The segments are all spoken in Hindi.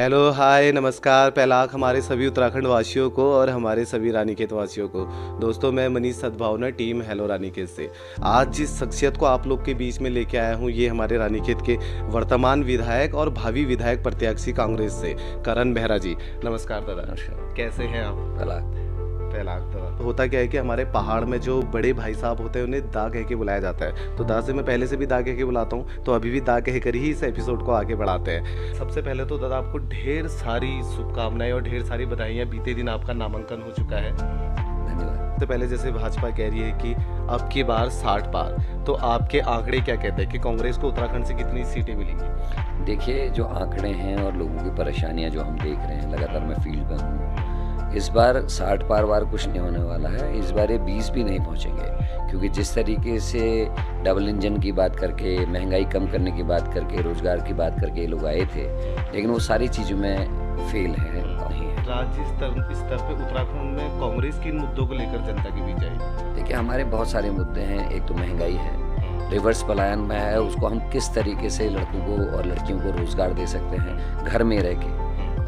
हेलो, हाय, नमस्कार, पहलाक हमारे सभी उत्तराखंड वासियों को और हमारे सभी रानीखेत वासियों को। दोस्तों, मैं मनीष सद्भावना, टीम हेलो रानीखेत से। आज जिस शख्सियत को आप लोग के बीच में लेके आया हूँ, ये हमारे रानीखेत के वर्तमान विधायक और भावी विधायक प्रत्याशी कांग्रेस से करण मेहरा जी। नमस्कार दादा। नमस्कार। कैसे हैं आप? पहलाक। पहलाक दादा। होता क्या है कि हमारे पहाड़ में जो बड़े भाई साहब होते हैं उन्हें दा कह के बुलाया जाता है, तो दा से मैं पहले से भी दा कह के बुलाता हूँ, तो अभी भी दा कह कर ही इस एपिसोड को आगे बढ़ाते हैं। सबसे पहले तो दादा आपको ढेर सारी शुभकामनाएं और ढेर सारी बधाइयाँ। बीते दिन आपका नामांकन हो चुका है। धन्यवाद। सबसे पहले जैसे भाजपा कह रही है कि अब की बार 60 पार, तो आपके आंकड़े क्या कहते हैं कि कांग्रेस को उत्तराखंड से कितनी सीटें मिलेंगी? देखिए, जो आंकड़े हैं और लोगों की परेशानियां जो हम देख रहे हैं, लगातार मैं फील्ड में हूँ। इस बार 60 पार वार कुछ नहीं होने वाला है। इस बार ये 20 भी नहीं पहुँचेंगे, क्योंकि जिस तरीके से डबल इंजन की बात करके, महंगाई कम करने की बात करके, रोजगार की बात करके ये लोग आए थे, लेकिन वो सारी चीज़ों में फेल हैं। नहीं है। राज्य स्तर पे उत्तराखंड में कांग्रेस किन मुद्दों को लेकर जनता के बीच आई? देखिए, हमारे बहुत सारे मुद्दे हैं। एक तो महंगाई है, रिवर्स पलायन में है, उसको हम किस तरीके से लड़कों को और लड़कियों को रोज़गार दे सकते हैं घर में रह के,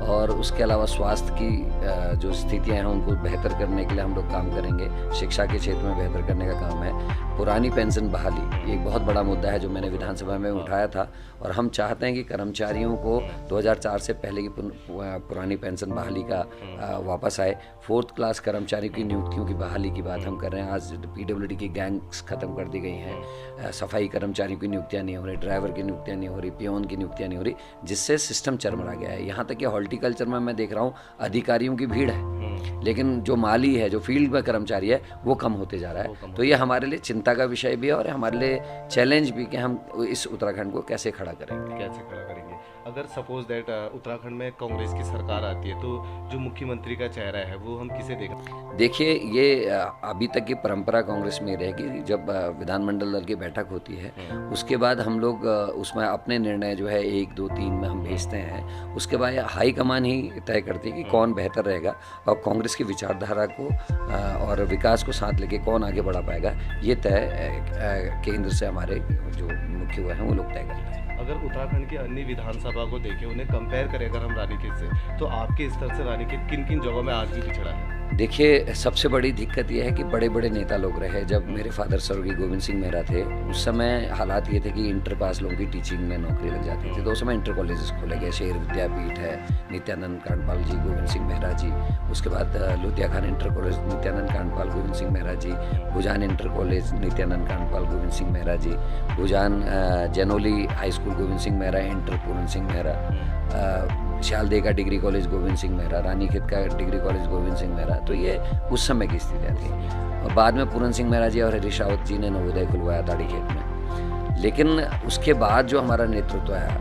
और उसके अलावा स्वास्थ्य की जो स्थितियां हैं उनको बेहतर करने के लिए हम लोग काम करेंगे। शिक्षा के क्षेत्र में बेहतर करने का काम है। पुरानी पेंशन बहाली ये एक बहुत बड़ा मुद्दा है जो मैंने विधानसभा में उठाया था, और हम चाहते हैं कि कर्मचारियों को 2004 से पहले की पुरानी पेंशन बहाली का वापस आए। 4th क्लास कर्मचारियों की नियुक्तियों की बहाली की बात हम कर रहे हैं। आज PWD की गैंग्स ख़त्म कर दी गई हैं। सफाई कर्मचारियों की नियुक्तियाँ नहीं हो रही, ड्राइवर की नियुक्तियाँ नहीं हो रही, पियोन की नियुक्तियाँ नहीं हो रही, जिससे सिस्टम चरमरा गया है। यहाँ तक कि हॉर्टिकल्चर में मैं देख रहा हूँ अधिकारियों की भीड़ है, लेकिन जो माली है, जो फील्ड में कर्मचारी है, वो कम होते जा रहा है। तो ये हमारे लिए चिंता का विषय भी है और हमारे लिए चैलेंज भी कि हम इस उत्तराखंड को कैसे खड़ा करेंगे। अगर सपोज दैट उत्तराखंड में कांग्रेस की सरकार आती है, तो जो मुख्यमंत्री का चेहरा है वो हम किसे देखें? देखिए, ये अभी तक की परंपरा कांग्रेस में रहेगी। जब विधानमंडल दल की बैठक होती है, उसके बाद हम लोग उसमें अपने निर्णय जो है 1, 2, 3 में हम भेजते हैं। उसके बाद हाईकमान ही तय करती है कि कौन बेहतर रहेगा, और कांग्रेस की विचारधारा को और विकास को साथ लेके कौन आगे बढ़ा पाएगा, ये तय केंद्र से हमारे जो मुख्य हुए हैं वो लोग तय करते हैं। अगर उत्तराखंड की अन्य विधानसभा को देखें, उन्हें कंपेयर करें अगर हम रानीखेत से, तो आपके स्तर से रानीखेत किन किन जगहों में आज भी पिछड़ा है? देखिए, सबसे बड़ी दिक्कत यह है कि बड़े बड़े नेता लोग रहे। जब मेरे फादर स्वर्गीय गोविंद सिंह मेहरा थे, उस समय हालात ये थे कि इंटर पास लोगों की टीचिंग में नौकरी लग जाती थी, तो उस समय इंटर कॉलेजेस खोले गए। शेर विद्यापीठ है, नित्यानंद कांडपाल जी, गोविंद सिंह मेहरा जी। उसके बाद Lodhia Khan inter college, Nityanand Kandpal, Govind Singh Mehra ji. Bhujan inter college, Nityanand Kandpal, Govind Singh Mehra ji. Bhujan Janoli high school, Govind Singh Mehra inter, Puran Singh Mehra. Shalde का डिग्री कॉलेज, गोविंद सिंह मेहरा। रानीखेत का डिग्री कॉलेज, गोविंद सिंह मेहरा। तो ये उस समय की स्थितियाँ थी, और बाद में पूरन सिंह मेहरा जी और हरीश रावत जी ने नवोदय खुलवाया ताड़ीखेत में। लेकिन उसके बाद जो हमारा नेतृत्व आया,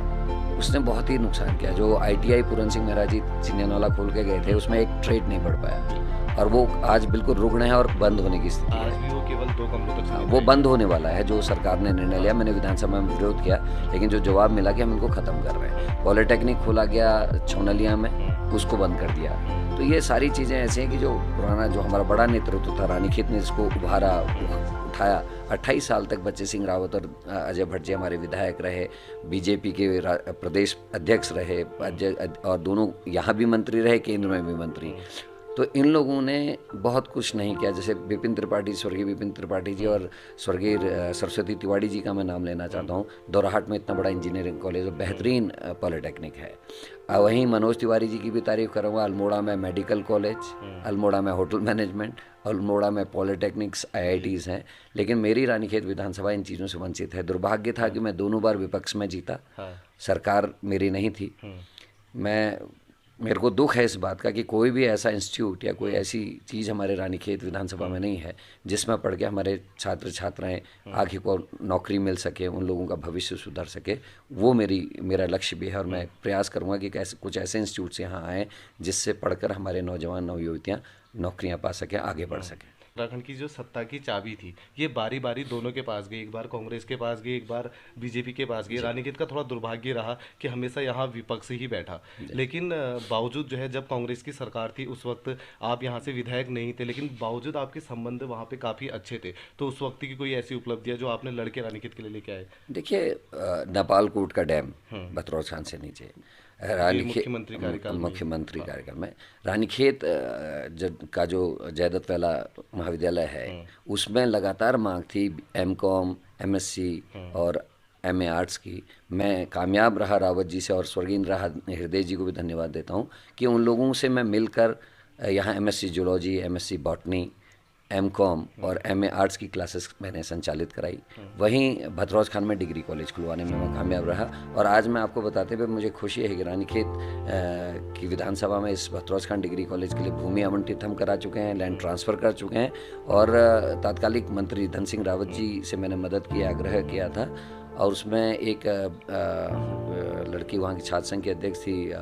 उसने बहुत ही नुकसान किया। जो ITI पूरन सिंह मेहरा जी चिन्यानौला खोल के गए थे, उसमें एक ट्रेड नहीं बढ़ पाया, और वो आज बिल्कुल रुग्ण है और बंद होने की स्थिति है। आज भी वो केवल 2 कमरों तक सीमित वो है। बंद होने वाला है। जो सरकार ने निर्णय लिया, मैंने विधानसभा में विरोध किया, लेकिन जो जवाब मिला कि हम इनको ख़त्म कर रहे हैं। पॉलिटेक्निक खोला गया छौनलिया में, उसको बंद कर दिया। तो ये सारी चीज़ें ऐसी हैं कि जो पुराना जो हमारा बड़ा नेतृत्व था, रानीखेत ने इसको उभारा, उठाया। 28 साल तक बच्चे सिंह रावत और अजय भट्ट जी हमारे विधायक रहे, BJP के प्रदेश अध्यक्ष रहे, और दोनों यहाँ भी मंत्री रहे, केंद्र में भी मंत्री। तो इन लोगों ने बहुत कुछ नहीं किया। जैसे विपिन त्रिपाठी, स्वर्गीय विपिन त्रिपाठी जी, और स्वर्गीय सरस्वती तिवारी जी का मैं नाम लेना चाहता हूँ। दोराहाट में इतना बड़ा इंजीनियरिंग कॉलेज और बेहतरीन पॉलिटेक्निक है। वहीं मनोज तिवारी जी की भी तारीफ करूँगा। अल्मोड़ा में मेडिकल कॉलेज, अल्मोड़ा में होटल मैनेजमेंट, अल्मोड़ा में पॉलिटेक्निक्स, IITs हैं। लेकिन मेरी रानीखेत विधानसभा इन चीज़ों से वंचित है। दुर्भाग्य था कि मैं दोनों बार विपक्ष में जीता, सरकार मेरी नहीं थी। मेरे को दुख है इस बात का कि कोई भी ऐसा इंस्टीट्यूट या कोई ऐसी चीज़ हमारे रानीखेत विधानसभा में नहीं है जिसमें पढ़ के हमारे छात्र छात्राएं आगे को नौकरी मिल सके, उन लोगों का भविष्य सुधर सके। वो मेरा लक्ष्य भी है, और मैं प्रयास करूंगा कि कैसे कुछ ऐसे इंस्टीट्यूट्स यहाँ आएँ जिससे पढ़कर हमारे नौजवान नवयुवतियाँ नौकरियाँ पा सकें, आगे बढ़ सकें। उत्तराखंड की जो सत्ता की चाबी थी, ये बारी बारी दोनों के पास गई। एक बार कांग्रेस के पास गई, एक बार BJP के पास गई। रानीखेत का थोड़ा दुर्भाग्य रहा कि हमेशा यहाँ विपक्ष ही बैठा। लेकिन बावजूद जो है, जब कांग्रेस की सरकार थी उस वक्त आप यहाँ से विधायक नहीं थे, लेकिन बावजूद आपके संबंध वहाँ पे काफ़ी अच्छे थे। तो उस वक्त की कोई ऐसी उपलब्धियाँ जो आपने लड़के रानीखेत के लिए लेके आए? देखिए, नेपाल कोट का डैम बतरौज खान से नीचे, मुख्यमंत्री कार्यकाल में। मुख्यमंत्री कार्यकाल में रानीखेत का जो जयदत्त वाला महाविद्यालय है उसमें लगातार मांग थी एमकॉम, एमएससी और एमए आर्ट्स की। मैं कामयाब रहा रावत जी से और स्वर्गीय इंदिरा हृदय जी को भी धन्यवाद देता हूँ कि उन लोगों से मैं मिलकर यहाँ MSc zoology, MSc botany, MCom और एमए आर्ट्स की क्लासेस मैंने संचालित कराई। वहीं भतरौज खान में डिग्री कॉलेज खुलवाने में मैं कामयाब रहा। और आज मैं आपको बताते हुए मुझे खुशी है कि रानीखेत की विधानसभा में इस भतरौज खान डिग्री कॉलेज के लिए भूमि आवंटित हम करा चुके हैं, लैंड ट्रांसफ़र कर चुके हैं। और तात्कालिक मंत्री धन सिंह रावत जी से मैंने मदद की, आग्रह किया था। और उसमें एक लड़की वहाँ की छात्र संघ की अध्यक्ष थी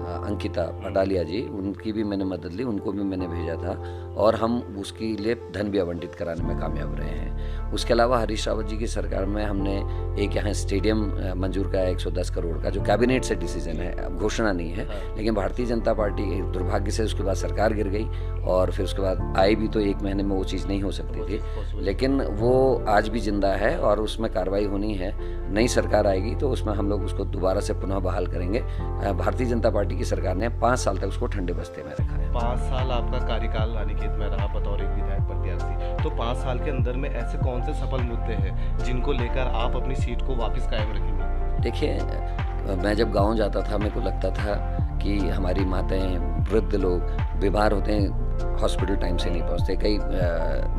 अंकिता पटालिया जी, उनकी भी मैंने मदद ली, उनको भी मैंने भेजा था और हम उसके लिए धन भी आवंटित कराने में कामयाब रहे हैं। उसके अलावा हरीश रावत जी की सरकार में हमने एक यहाँ स्टेडियम मंजूर किया 110 करोड़ का, जो कैबिनेट से डिसीजन है, अब घोषणा नहीं है। लेकिन भारतीय जनता पार्टी दुर्भाग्य से उसके बाद सरकार गिर गई और फिर उसके बाद आई भी तो 1 महीने में वो चीज़ नहीं हो सकती थी, लेकिन वो आज भी जिंदा है और उसमें कार्रवाई होनी है। नई सरकार आएगी तो उसमें हम लोग उसको दोबारा से पुनः बहाल करेंगे। भारतीय जनता पार्टी की सरकार ने 5 साल तक उसको ठंडे बस्ते में रखा है। 5 साल आपका कार्यकाल रानीखेत में रहा बतौर एक विधायक प्रत्याशी, तो 5 साल के अंदर में ऐसे कौन से सफल मुद्दे हैं जिनको लेकर आप अपनी सीट को वापस कायम रखेंगे? देखिए, मैं जब गांव जाता था मेरे को लगता था कि हमारी माताएं, वृद्ध लोग बीमार होते हैं, हॉस्पिटल टाइम से नहीं पहुंचते। कई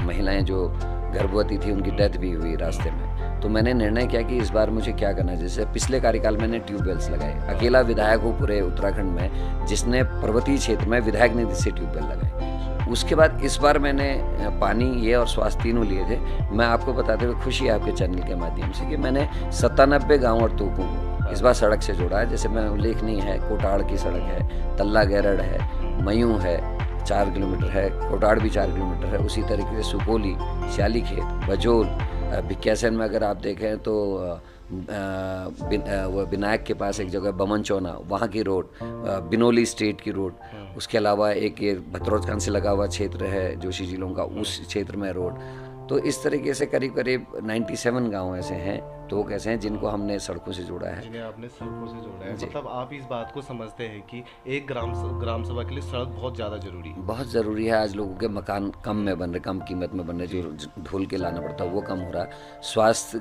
महिलाएं जो गर्भवती थी उनकी डेथ भी हुई रास्ते में। तो मैंने निर्णय किया कि इस बार मुझे क्या करना है। जैसे पिछले कार्यकाल मैंने ट्यूबवेल्स लगाए, अकेला विधायक हूँ पूरे उत्तराखंड में जिसने पर्वतीय क्षेत्र में विधायक निधि से ट्यूबवेल लगाए। उसके बाद इस बार मैंने पानी, ये और स्वास्थ्य तीनों लिए थे। मैं आपको बताते हुए खुशी है आपके चैनल के माध्यम से कि मैंने 97 गाँव और तोकों को इस बार सड़क से जोड़ा है। जैसे मैं उल्लेखनीय है, कोटाड़ की सड़क है, तल्ला गैरड़ है, मयूं है 4 किलोमीटर है, कोटाड़ भी 4 किलोमीटर है। उसी तरीके से सुपोली, श्यालीखेत, बजोल, भिक्यासैन में अगर आप देखें तो वो विनायक के पास एक जगह बमन चौना, वहाँ की रोड, बिनोली स्टेट की रोड। उसके अलावा एक ये भतरौज खान से लगा हुआ क्षेत्र है जोशी जिलों का, उस क्षेत्र में रोड। तो इस तरीके से करीब करीब 97 गांव ऐसे हैं, तो कैसे हैं जिनको हमने सड़कों से जोड़ा है, जिन्हें आपने सड़कों से जोड़ा है। मतलब आप इस बात को समझते हैं कि एक ग्राम सभा के लिए सड़क बहुत ज़्यादा जरूरी है? बहुत ज़रूरी है। आज लोगों के मकान कम में बन रहे, कम कीमत में बन रहे, जो ढोल के लाना पड़ता है वो कम हो रहा है। स्वास्थ्य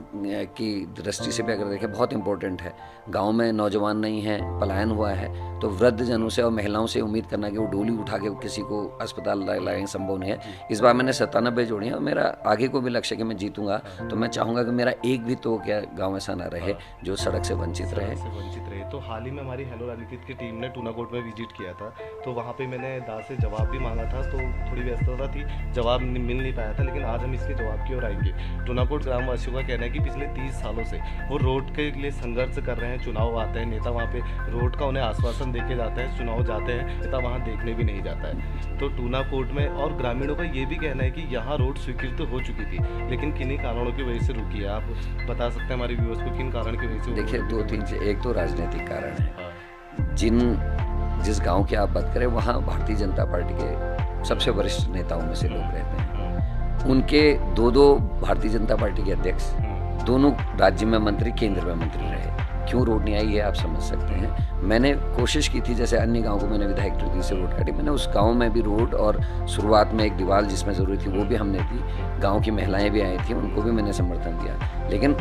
की दृष्टि से भी अगर देखें बहुत इंपॉर्टेंट है। गाँव में नौजवान नहीं है, पलायन हुआ है, तो वृद्ध जनों से और महिलाओं से उम्मीद करना कि वो डोली उठा के किसी को अस्पताल लाएंगे संभव नहीं है। इस बार मैंने 97 जोड़ी हैं और मेरा आगे को भी लक्ष्य कि मैं जीतूंगा तो मैं चाहूँगा कि मेरा एक भी तो क्या गाँव ऐसा ना रहे जो सड़क से वंचित रहे। तो हाल ही में हमारी हेलो रानीखेत की टीम ने टूनाकोट में विजिट किया था, तो वहाँ पे मैंने दास से जवाब भी मांगा था, तो थोड़ी व्यस्तता थी, जवाब मिल नहीं पाया था। लेकिन आज हम इसके जवाब की ओर आएंगे। टूनाकोट ग्रामवासियों का कहना है कि पिछले 30 सालों से वो रोड के लिए संघर्ष कर रहे हैं। चुनाव आते हैं, नेता वहाँ पे रोड का उन्हें आश्वासन देके जाते हैं, चुनाव जाते हैं, नेता वहाँ देखने भी नहीं जाता है। तो टूनाकोट में और ग्रामीणों का ये भी कहना है कि यहाँ रोड स्वीकृत हो चुकी थी, लेकिन किन्हीं कारणों की वजह से रुकी है। आप बता सकते हैं हमारे व्यूअर्स को किन कारण की वजह से? देखिए 2-3 से, एक तो राजनीतिक कारण है। जिस गांव की आप बात करें वहाँ भारतीय जनता पार्टी के सबसे वरिष्ठ नेताओं में से लोग रहते हैं। उनके 2 भारतीय जनता पार्टी के अध्यक्ष, दोनों राज्य में मंत्री, केंद्र में मंत्री रहे। क्यों रोड नहीं आई है आप समझ सकते हैं। मैंने कोशिश की थी, जैसे अन्य गांव को मैंने विधायक निधि से रोड काटी, मैंने उस गांव में भी रोड और शुरुआत में एक दीवार जिसमें ज़रूरत थी वो भी हमने दी। गांव की महिलाएं भी आई थी, उनको भी मैंने समर्थन दिया। लेकिन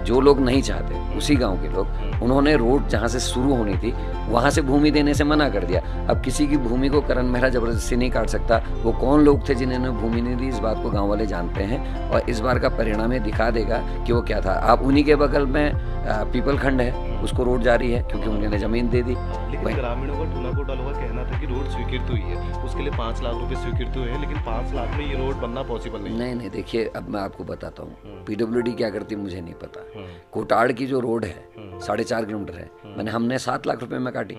जो लोग नहीं चाहते, उसी गांव के लोग, उन्होंने रोड जहां से शुरू होनी थी वहां से भूमि देने से मना कर दिया। अब किसी की भूमि को करण मेहरा जबरदस्ती नहीं काट सकता। वो कौन लोग थे जिन्होंने भूमि नहीं दी, इस बात को गांव वाले जानते हैं और इस बार का परिणाम ये दिखा देगा कि वो क्या था। आप उन्हीं के बगल में पीपल खंड है, उसको रोड जारी है क्योंकि उन्होंने जमीन दे दी। लेकिन ग्रामीणों का, टूनाकोट वालों का कहना था कि रोड स्वीकृत हुई है, उसके लिए 5 लाख रुपए स्वीकृत हुए हैं, लेकिन 5 लाख में ये रोड बनना पॉसिबल नहीं। नहीं, देखिए अब मैं आपको बताता हूँ पीडब्ल्यूडी क्या करती मुझे नहीं पता। कोटाड़ की जो रोड है 4.5 किलोमीटर है, मैंने हमने 7 लाख रुपए में काटी।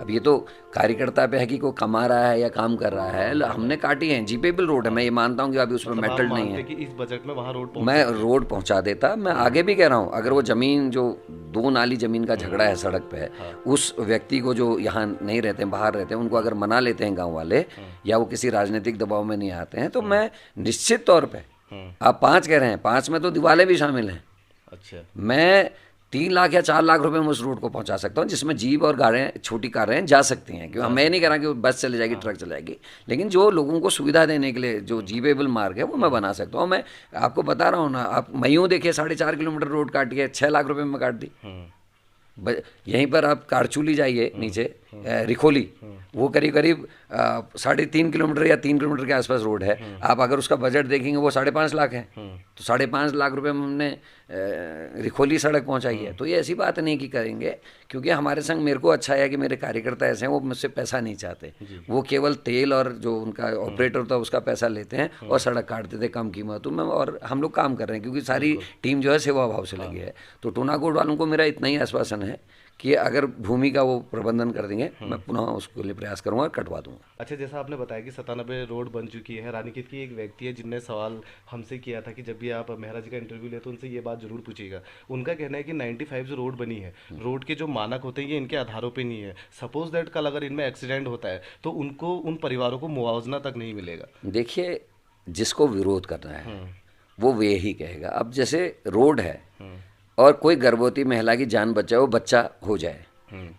अब ये तो कार्यकर्ता पे है कि कोई कमा रहा है या काम कर रहा है, हमने काटी है। जीपेबल रोड है, मैं ये मानता हूँ कि अभी उसमें मेटल नहीं है कि इस बजट में वहाँ रोड मैं रोड पहुँचा देता। मैं आगे भी कह रहा हूँ, अगर वो जमीन जो 2 नाली जमीन का झगड़ा है सड़क पे है, उस व्यक्ति को जो यहाँ नहीं रहते हैं, बाहर रहते हैं, उनको अगर मना लेते हैं गाँव वाले या वो किसी राजनीतिक दबाव में नहीं आते हैं, तो मैं निश्चित तौर पर, आप 5 कह रहे हैं, 5 में तो दिवाले भी शामिल हैं। अच्छा, मैं 3 लाख या 4 लाख रुपए में उस रूट को पहुंचा सकता हूं, जिसमें जीप और गाड़ियाँ, छोटी कारें जा सकती हैं। क्योंकि मैं नहीं कह रहा कि बस चले जाएगी, ट्रक चले जाएगी, लेकिन जो लोगों को सुविधा देने के लिए जो जीवेबल मार्ग है वो मैं बना सकता हूँ। मैं आपको बता रहा हूँ ना, आप मयूं देखिए 4.5 किलोमीटर रोड काटी है, 6 लाख रुपए में काट दी। यहीं पर आप कारचूली जाइए नीचे, रिखोली, वो करीब करीब 3.5 किलोमीटर या 3 किलोमीटर के आसपास रोड है। आप अगर उसका बजट देखेंगे वो 5.5 लाख है, तो 5.5 लाख रुपए में हमने रिखोली सड़क पहुंचाई है। तो ये ऐसी बात नहीं कि करेंगे, क्योंकि हमारे संग मेरे को अच्छा है कि मेरे कार्यकर्ता ऐसे हैं, वो मुझसे पैसा नहीं चाहते, वो केवल तेल और जो उनका ऑपरेटर होता है उसका पैसा लेते हैं और सड़क काटते थे कम कीमतों में। और हम लोग काम कर रहे हैं क्योंकि सारी टीम जो है सेवा भाव से लगी है। तो टोनाकोट वालों को मेरा इतना ही आश्वासन है कि अगर भूमि का वो प्रबंधन कर देंगे, मैं पुनः उसके लिए प्रयास करूंगा और कटवा दूंगा। अच्छा, जैसा आपने बताया कि 97 रोड बन चुकी है। रानीखेत की एक व्यक्ति है जिनने सवाल हमसे किया था कि जब भी आप मेहरा जी का इंटरव्यू लेते तो उनसे ये बात जरूर पूछिएगा। उनका कहना है कि 95 जो रोड बनी है, रोड के जो मानक होते हैं ये इनके आधारों पर नहीं है। सपोज दैट कल अगर इनमें एक्सीडेंट होता है तो उनको, उन परिवारों को मुआवजा तक नहीं मिलेगा। देखिए, जिसको विरोध करना है वो वे ही कहेगा। अब जैसे रोड है और कोई गर्भवती महिला की जान बच जाए, वो बच्चा हो जाए,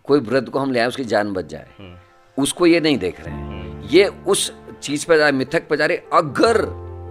कोई वृद्ध को हम ले आए उसकी जान बच जाए, उसको ये नहीं देख रहे हैं। ये उस चीज पर मिथक पर जा रहे, अगर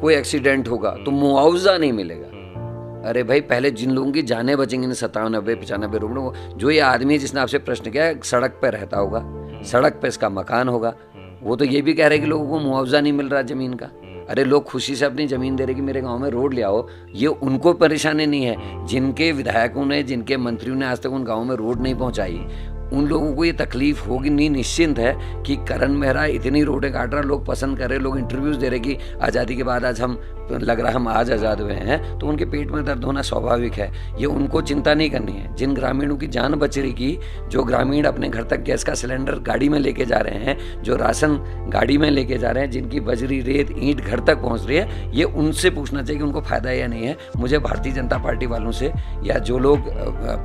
कोई एक्सीडेंट होगा तो मुआवजा नहीं मिलेगा। अरे भाई, पहले जिन लोगों की जानें बचेंगी ना 97-95 रुपये, जो ये आदमी है जिसने आपसे प्रश्न किया, सड़क पर रहता होगा, सड़क पर इसका मकान होगा, वो तो ये भी कह रहे कि लोगों को मुआवजा नहीं मिल रहा जमीन का। अरे लोग खुशी से अपनी ज़मीन दे रहे कि मेरे गांव में रोड ले आओ, ये उनको परेशानी नहीं है। जिनके विधायकों ने, जिनके मंत्रियों ने आज तक उन गांवों में रोड नहीं पहुंचाई, उन लोगों को ये तकलीफ होगी नहीं, निश्चिंत है कि करण मेहरा इतनी रोडें काट रहा, लोग पसंद कर रहे, लोग इंटरव्यूज़ दे रहे कि आज़ादी के बाद आज हम लग रहा हम आज आज़ाद हुए हैं, तो उनके पेट में दर्द होना स्वाभाविक है। ये उनको चिंता नहीं करनी है। जिन ग्रामीणों की जान बच रही की, जो ग्रामीण अपने घर तक गैस का सिलेंडर गाड़ी में लेके जा रहे हैं, जो राशन गाड़ी में लेके जा रहे हैं, जिनकी बजरी, रेत, ईंट घर तक पहुंच रही है, ये उनसे पूछना चाहिए कि उनको फायदा है या नहीं है। मुझे भारतीय जनता पार्टी वालों से या जो लोग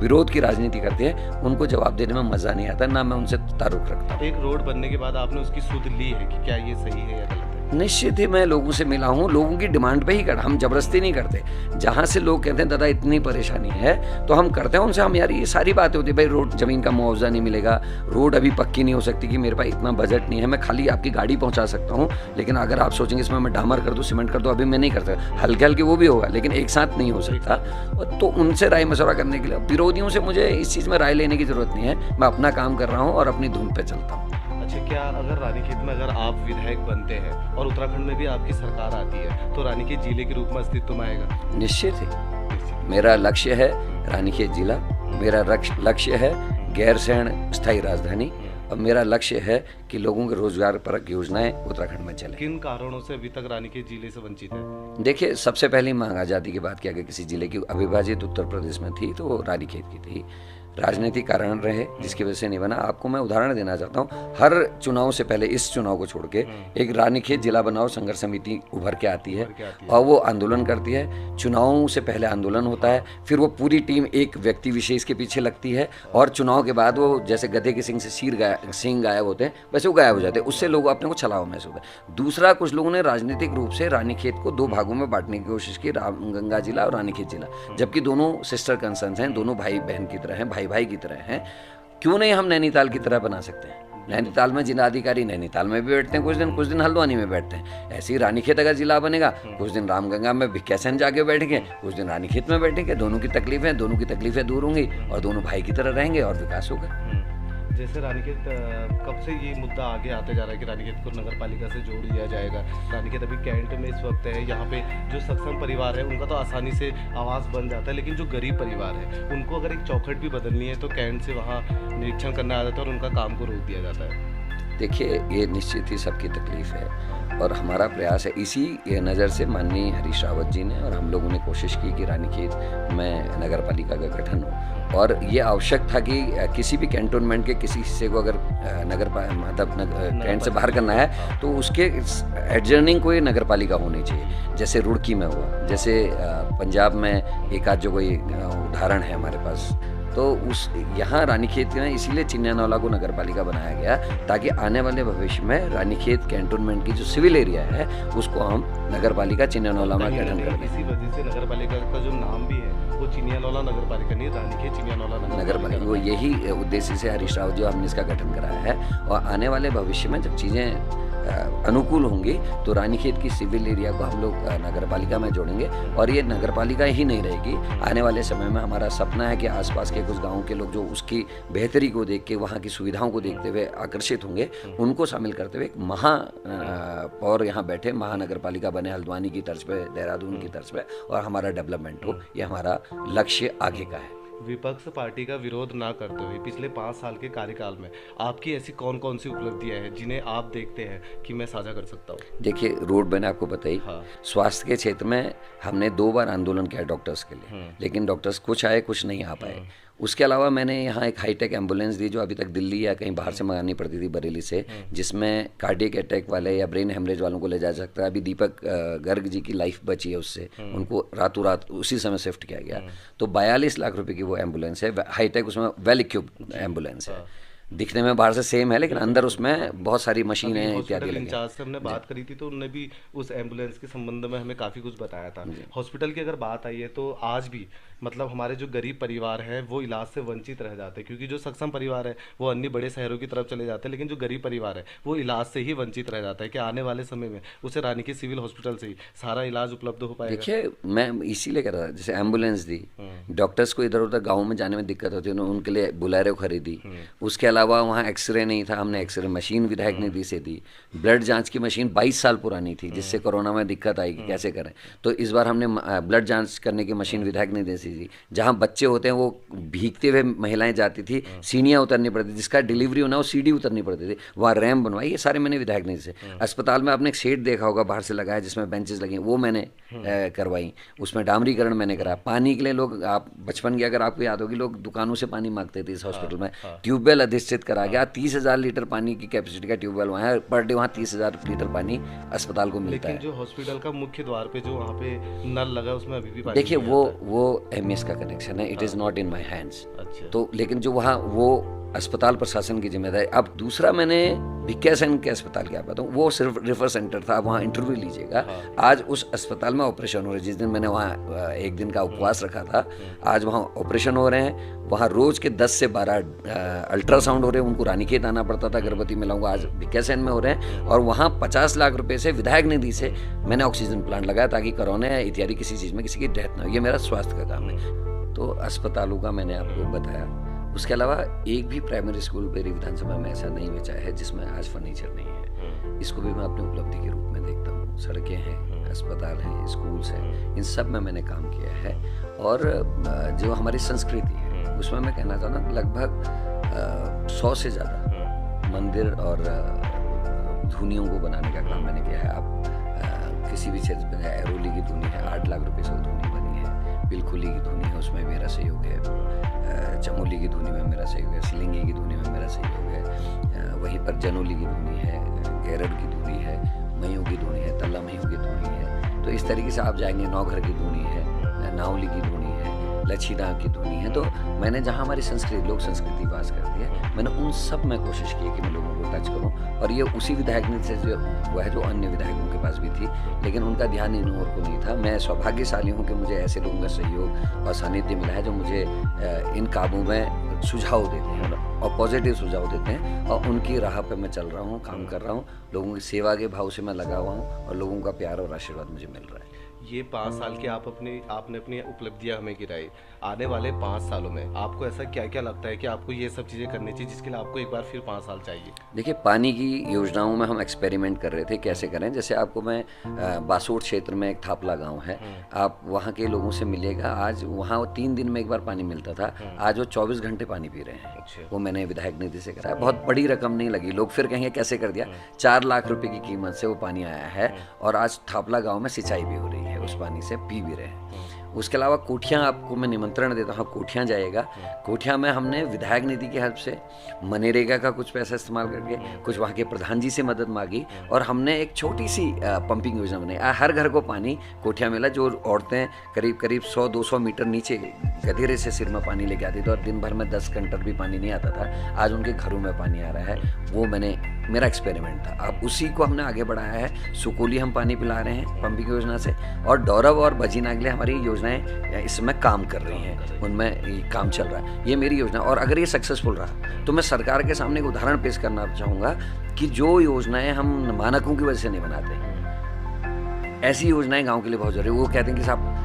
विरोध की राजनीति करते हैं उनको जवाब देने में मजा नहीं आता, ना मैं उनसे तारुक रखता हूँ। एक रोड बनने के बाद आपने उसकी सुध ली है कि क्या ये सही है या गलत है? निश्चित ही मैं लोगों से मिला हूँ, लोगों की डिमांड पे ही कर, हम जबरदस्ती नहीं करते। जहाँ से लोग कहते हैं दादा इतनी परेशानी है तो हम करते हैं उनसे, हम यार ये सारी बातें होती है, भाई रोड, ज़मीन का मुआवजा नहीं मिलेगा, रोड अभी पक्की नहीं हो सकती कि मेरे पास इतना बजट नहीं है, मैं खाली आपकी गाड़ी पहुँचा सकता हूँ, लेकिन अगर आप सोचेंगे इसमें मैं डामर कर दूँ, सीमेंट कर दूँ, अभी मैं नहीं कर सकता। हल्के हल्के वो भी होगा, लेकिन एक साथ नहीं हो सकता। तो उनसे राय मशवरा करने के लिए, विरोधियों से मुझे इस चीज़ में राय लेने की ज़रूरत नहीं है। मैं अपना काम कर रहा हूँ और अपनी धुन पर चलता हूँ। अच्छा, क्या अगर रानीखेत में अगर आप विधायक बनते हैं और उत्तराखंड में भी आपकी सरकार आती है तो रानीखेत जिले के रूप में अस्तित्व में आएगा? निश्चित ही मेरा लक्ष्य है रानीखेत जिला, मेरा लक्ष्य है गैरसैंण स्थायी राजधानी, और मेरा लक्ष्य है कि लोगों के रोजगार परक योजनाएं उत्तराखंड में चले। किन कारणों से अभी तक रानीखेत जिले से वंचित है? देखिए, सबसे पहले मांग आज़ादी की बात की, अगर किसी जिले की अविभाजित उत्तर प्रदेश में थी तो रानीखेत की थी। राजनीतिक कारण रहे जिसकी वजह से नहीं बना। आपको मैं उदाहरण देना चाहता हूँ, हर चुनाव से पहले, इस चुनाव को छोड़ के, एक रानीखेत जिला बनाओ संघर्ष समिति उभर के आती है और वो आंदोलन करती है। चुनावों से पहले आंदोलन होता है, फिर वो पूरी टीम एक व्यक्ति विशेष के पीछे लगती है, और चुनाव के बाद वो जैसे गधे के सिंग से सिंग गायब होते हैं वैसे वो गायब हो जाते हैं। उससे लोग अपने को छलावा महसूस होता है। दूसरा, कुछ लोगों ने राजनीतिक रूप से रानीखेत को 2 भागों में बांटने की कोशिश की, रामगंगा जिला और रानीखेत जिला, जबकि दोनों सिस्टर कंसर्न्स हैं, दोनों भाई बहन की तरह हैं, भाई भाई की तरह हैं। क्यों नहीं हम नैनीताल की तरह बना सकते हैं? नैनीताल में जिलाधिकारी नैनीताल में भी बैठते हैं कुछ दिन हल्द्वानी में बैठते हैं। ऐसे ही रानीखेत अगर जिला बनेगा, कुछ दिन रामगंगा में भिक्यासन जाके बैठेंगे, कुछ दिन रानीखेत में बैठेंगे। दोनों की तकलीफें दूर होंगी और दोनों भाई की तरह रहेंगे और विकास होगा। जैसे रानीखेत, कब से ये मुद्दा आगे आते जा रहा है कि रानीखेत को नगर पालिका से जोड़ दिया जाएगा? रानीखेत अभी कैंट में इस वक्त है, यहाँ पे जो सक्षम परिवार है उनका तो आसानी से आवास बन जाता है, लेकिन जो गरीब परिवार है उनको अगर एक चौखट भी बदलनी है तो कैंट से वहाँ निरीक्षण करने आ जाता है और उनका काम को रोक दिया जाता है। देखिए, ये निश्चित ही सबकी तकलीफ है और हमारा प्रयास है। इसी नज़र से माननीय हरीश रावत जी ने और हम लोगों ने कोशिश की कि रानीखेत में नगर पालिका का गठन हो, और ये आवश्यक था कि किसी भी कैंटोनमेंट के किसी हिस्से को अगर कैंट से बाहर करना है तो उसके एडजर्निंग कोई नगर पालिका होनी चाहिए। जैसे रुड़की में हुआ, जैसे पंजाब में एक आध जो कोई उदाहरण है हमारे पास, तो उस यहाँ रानीखेत में इसीलिए चिन्यानौला को नगर पालिका बनाया गया, ताकि आने वाले भविष्य में रानीखेत कैंटोनमेंट की जो सिविल एरिया है उसको हम नगर पालिका चिन्यानौला में गठन कर दें। इसी वजह से नगर पालिका का जो नाम भी है वो चिन्यानौला नगर पालिका नहीं, रानीखेत चिन्यानौला नगर पालिका, वो यही उद्देश्य से हरीश राव जी हमने इसका गठन कराया है। और आने वाले भविष्य में जब चीज़ें अनुकूल होंगी तो रानीखेत की सिविल एरिया को हम लोग नगर पालिका में जोड़ेंगे। और ये नगर पालिका ही नहीं रहेगी, आने वाले समय में हमारा सपना है कि आसपास के कुछ गाँव के लोग जो उसकी बेहतरी को देख के, वहाँ की सुविधाओं को देखते हुए आकर्षित होंगे, उनको शामिल करते हुए एक महापौर यहाँ बैठे, महानगर पालिका बने हल्द्वानी की तर्ज पे, देहरादून की तर्ज पे, और हमारा डेवलपमेंट हो। ये हमारा लक्ष्य आगे का है। विपक्ष पार्टी का विरोध ना करते हुए पिछले 5 साल के कार्यकाल में आपकी ऐसी कौन कौन सी उपलब्धियां हैं जिन्हें आप देखते हैं कि मैं साझा कर सकता हूँ? देखिए, रोड मैंने आपको बताई। हाँ। स्वास्थ्य के क्षेत्र में हमने 2 बार आंदोलन किया डॉक्टर्स के लिए, लेकिन डॉक्टर्स कुछ आए कुछ नहीं आ पाए। उसके अलावा मैंने यहाँ एक हाईटेक एम्बुलेंस दी जो अभी तक दिल्ली या कहीं बाहर से मंगानी पड़ती थी, बरेली से, जिसमें कार्डियक अटैक वाले या ब्रेन हेमरेज वालों को ले जा सकता है। अभी दीपक गर्ग जी की लाइफ बची है उससे, उनको रातों रात उसी समय शिफ्ट किया गया। तो 42 लाख रुपए की वो एम्बुलेंस है, हाईटेक, उसमें वेल इक्विप्ड एम्बुलेंस है। दिखने में बाहर से सेम है, लेकिन अंदर उसमें बहुत सारी मशीनें इत्यादि लगी। इंचार्ज से हमने बात करी थी तो उन्होंने भी उस एम्बुलेंस के संबंध में हमें काफ़ी कुछ बताया था। हॉस्पिटल की अगर बात आई है तो आज भी मतलब हमारे जो गरीब परिवार है वो इलाज से वंचित रह जाते हैं, क्योंकि जो सक्षम परिवार है वो अन्य बड़े शहरों की तरफ चले जाते हैं, लेकिन जो गरीब परिवार है वो इलाज से ही वंचित रह जाता है। कि आने वाले समय में उसे रानीखेत सिविल हॉस्पिटल से ही सारा इलाज उपलब्ध हो पाएगा? देखिए, मैं इसीलिए कह रहा था, जैसे एम्बुलेंस दी, डॉक्टर्स को इधर उधर गाँव में जाने में दिक्कत होती है, उनके लिए बुलेरो खरीदी। उसके अलावा वहाँ एक्सरे नहीं था, हमने एक्सरे मशीन विधायक निधि से दी। ब्लड जांच की मशीन 22 साल पुरानी थी, जिससे कोरोना में दिक्कत आई कि कैसे करें, तो इस बार हमने ब्लड जांच करने की मशीन विधायक निधि से दी। जहाँ बच्चे होते हैं वो भीगते हुए महिलाएं जाती थी, सीढ़ियाँ उतरनी पड़ती थी, जिसका डिलीवरी होना वो सीढ़ी उतरनी पड़ती थी, वहाँ रैम्प बनवाई। ये सारे मैंने विधायक निधि से। अस्पताल में आपने एक शेड देखा होगा बाहर से लगाया जिसमें बेंचेस लगे, वो मैंने करवाई। उसमें डामरीकरण मैंने करा। पानी के लिए लोग, आप बचपन की अगर आपको याद होगी, लोग दुकानों से पानी मांगते थे इस हॉस्पिटल में, ट्यूबवेल अधिष्ठित करा गया। 30,000 लीटर पानी की कैपेसिटी का ट्यूबवेल वहाँ है, पर डे वहाँ 30,000 लीटर पानी अस्पताल को मिलता है। लेकिन जो हॉस्पिटल का मुख्य द्वार पे जो वहाँ पे नल लगा उसमें अभी भी पानी देखिए, वो एमएस का कनेक्शन है, it is not in my hands. अच्छा। तो लेकिन जो वहाँ वो अस्पताल प्रशासन की जिम्मेदारी। अब दूसरा, मैंने भिक्या सेन के अस्पताल की बात हूँ, वो सिर्फ रेफर सेंटर था, वहाँ इंटरव्यू लीजिएगा। आज उस अस्पताल में ऑपरेशन हो रहे हैं। जिस दिन मैंने वहाँ एक दिन का उपवास रखा था, आज वहाँ ऑपरेशन हो रहे हैं। वहाँ रोज के 10 से 12 अल्ट्रासाउंड हो रहे हैं। उनको रानीखेत आना पड़ता था, गर्भवती महिलाओं को, आज भिक्या सेन में हो रहे हैं। और वहाँ 50 लाख रुपए से विधायक निधि से मैंने ऑक्सीजन प्लांट लगाया, ताकि कोरोना इत्यादि किसी चीज़ में किसी की डेथ ना हो। ये मेरा स्वास्थ्य का काम है। तो अस्पतालों का मैंने आपको बताया। उसके अलावा एक भी प्राइमरी स्कूल मेरी विधानसभा में ऐसा नहीं बचा है जिसमें आज फर्नीचर नहीं है। इसको भी मैं अपनी उपलब्धि के रूप में देखता हूँ। सड़कें हैं, अस्पताल हैं, स्कूल्स हैं, इन सब में मैंने काम किया है। और जो हमारी संस्कृति है उसमें मैं कहना चाहूँगा लगभग 100 से ज़्यादा मंदिर और धुनियों को बनाने का काम मैंने किया है। आप किसी भी क्षेत्र में, एरोली की धुनी है, 8 लाख रुपए से वो धुनी बनी है। बिलखुली की धुनी है, उसमें मेरा सहयोग है। चमोली की धुनी में मेरा सहयोग है। सिलिंगी की धुनी में मेरा सहयोग है। वहीं पर जनोली की धुनी है, गैरड की धुनी है, मयूं की धुनी है, तल्ला मयूं की धुनी है। तो इस तरीके से आप जाएंगे, नौघर की धुनी है, नावली की धुनी है, लच्छीदार की धुनी है। तो मैंने जहाँ हमारी संस्कृति, लोक संस्कृति वास करती है, मैंने उन सब में कोशिश की कि मैं लोगों को टच करूँ। और ये उसी विधायक से जो वो है जो अन्य विधायकों के पास भी थी, लेकिन उनका ध्यान इन और को नहीं था। मैं सौभाग्यशाली हूँ कि मुझे ऐसे लोगों का सहयोग और सानिध्य मिला है जो मुझे इन कामों में सुझाव देते हैं और पॉजिटिव सुझाव देते हैं। और उनकी राह पे मैं चल रहा हूँ, काम कर रहा हूँ। लोगों की सेवा के भाव से मैं लगा हुआ हूँ और लोगों का प्यार और आशीर्वाद मुझे मिल रहा है। ये 5 साल की आपने अपनी उपलब्धियां हमें गिराई। आने वाले 5 सालों में आपको ऐसा क्या क्या लगता है कि आपको ये सब चीज़ें करनी चाहिए जिसके लिए आपको एक बार फिर 5 साल चाहिए? देखिए, पानी की योजनाओं में हम एक्सपेरिमेंट कर रहे थे कैसे करें। जैसे आपको मैं बासोट क्षेत्र में एक थापला गांव है, आप वहाँ के लोगों से मिलिएगा। आज वहाँ 3 दिन में एक बार पानी मिलता था, आज वो 24 घंटे पानी पी रहे हैं। वो मैंने विधायक निधि से कराया। बहुत बड़ी रकम नहीं लगी। लोग फिर कहेंगे कैसे कर दिया। 4 लाख रुपए की कीमत से वो पानी आया है और आज थापला गाँव में सिंचाई भी हो रही है। उस पानी से पी भी रहे हैं। उसके अलावा कोठियाँ आपको मैं निमंत्रण देता हूँ, कोठियाँ जाइएगा। कोठियाँ में हमने विधायक निधि की हेल्प से मनरेगा का कुछ पैसा इस्तेमाल करके कुछ वहाँ के प्रधान जी से मदद मांगी और हमने एक छोटी सी पंपिंग योजना बनाई। हर घर को पानी कोठियाँ मिला। जो औरतें करीब करीब 100-200 मीटर नीचे गधेरे से सिर में पानी लेके आती थी और दिन भर में 10 कंटर भी पानी नहीं आता था, आज उनके घरों में पानी आ रहा है। वो मेरा एक्सपेरिमेंट था। अब उसी को हमने आगे बढ़ाया है। सुकोली हम पानी पिला रहे हैं पंपिंग योजना से, और डौरव और बजीनागले हमारी योजनाएं इस समय काम कर रही हैं, उनमें ये काम चल रहा है। ये मेरी योजना, और अगर ये सक्सेसफुल रहा तो मैं सरकार के सामने एक उदाहरण पेश करना चाहूँगा कि जो योजनाएं हम मानकों की वजह से नहीं बनाते, ऐसी योजनाएं गांव के लिए बहुत जरूरी है। वो कहते हैं कि साहब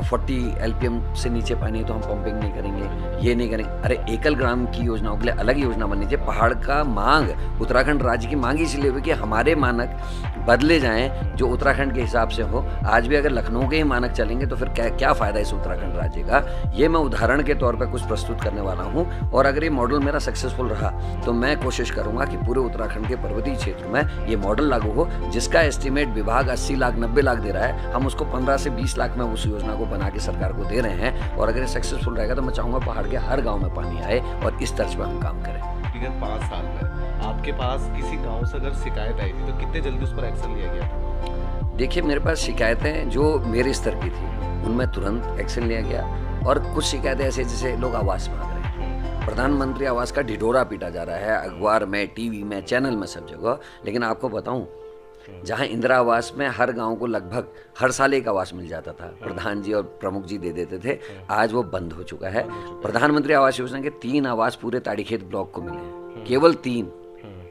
40 LPM से नीचे पानी है तो हम पंपिंग नहीं करेंगे, ये नहीं करेंगे। अरे एकल ग्राम की योजनाओं के लिए अलग योजना बननी चाहिए। पहाड़ का मांग, उत्तराखंड राज्य की मांग इसलिए हुई कि हमारे मानक बदले जाएं जो उत्तराखंड के हिसाब से हो। आज भी अगर लखनऊ के ही मानक चलेंगे तो फिर क्या फ़ायदा इस उत्तराखंड राज्य का। ये मैं उदाहरण के तौर पर कुछ प्रस्तुत करने वाला हूँ, और अगर ये मॉडल मेरा सक्सेसफुल रहा तो मैं कोशिश करूँगा कि पूरे उत्तराखंड के पर्वतीय क्षेत्र में ये मॉडल लागू हो, जिसका एस्टिमेट विभाग 80 लाख 90 लाख दे रहा है, हम उसको 15 से 20 लाख में उस योजना को बना के सरकार को दे रहे हैं। और अगर ये सक्सेसफुल रहेगा तो मैं चाहूँगा पहाड़ के हर गाँव में पानी आए और इस तर्ज पर हम काम करें। विगत 5 साल में आपके पास किसी गांव से अगर शिकायत आई थी तो कितने जल्दी उस पर एक्शन लिया गया? देखिए, मेरे पास शिकायतें जो मेरे स्तर की थी उनमें तुरंत एक्शन लिया गया, और कुछ शिकायतें ऐसे जैसे लोग आवास मांग रहे हैं। प्रधानमंत्री आवास का ढिढोरा पीटा जा रहा है अखबार में, टीवी में, चैनल में, सब जगह। लेकिन आपको बताऊं, जहां इंदिरा आवास में हर गांव को लगभग हर साल एक आवास मिल जाता था, प्रधान जी और प्रमुख जी दे देते थे, आज वो बंद हो चुका है। प्रधानमंत्री आवास योजना के 3 आवास पूरे ताड़ीखेत ब्लॉक को मिले हैं, केवल 3।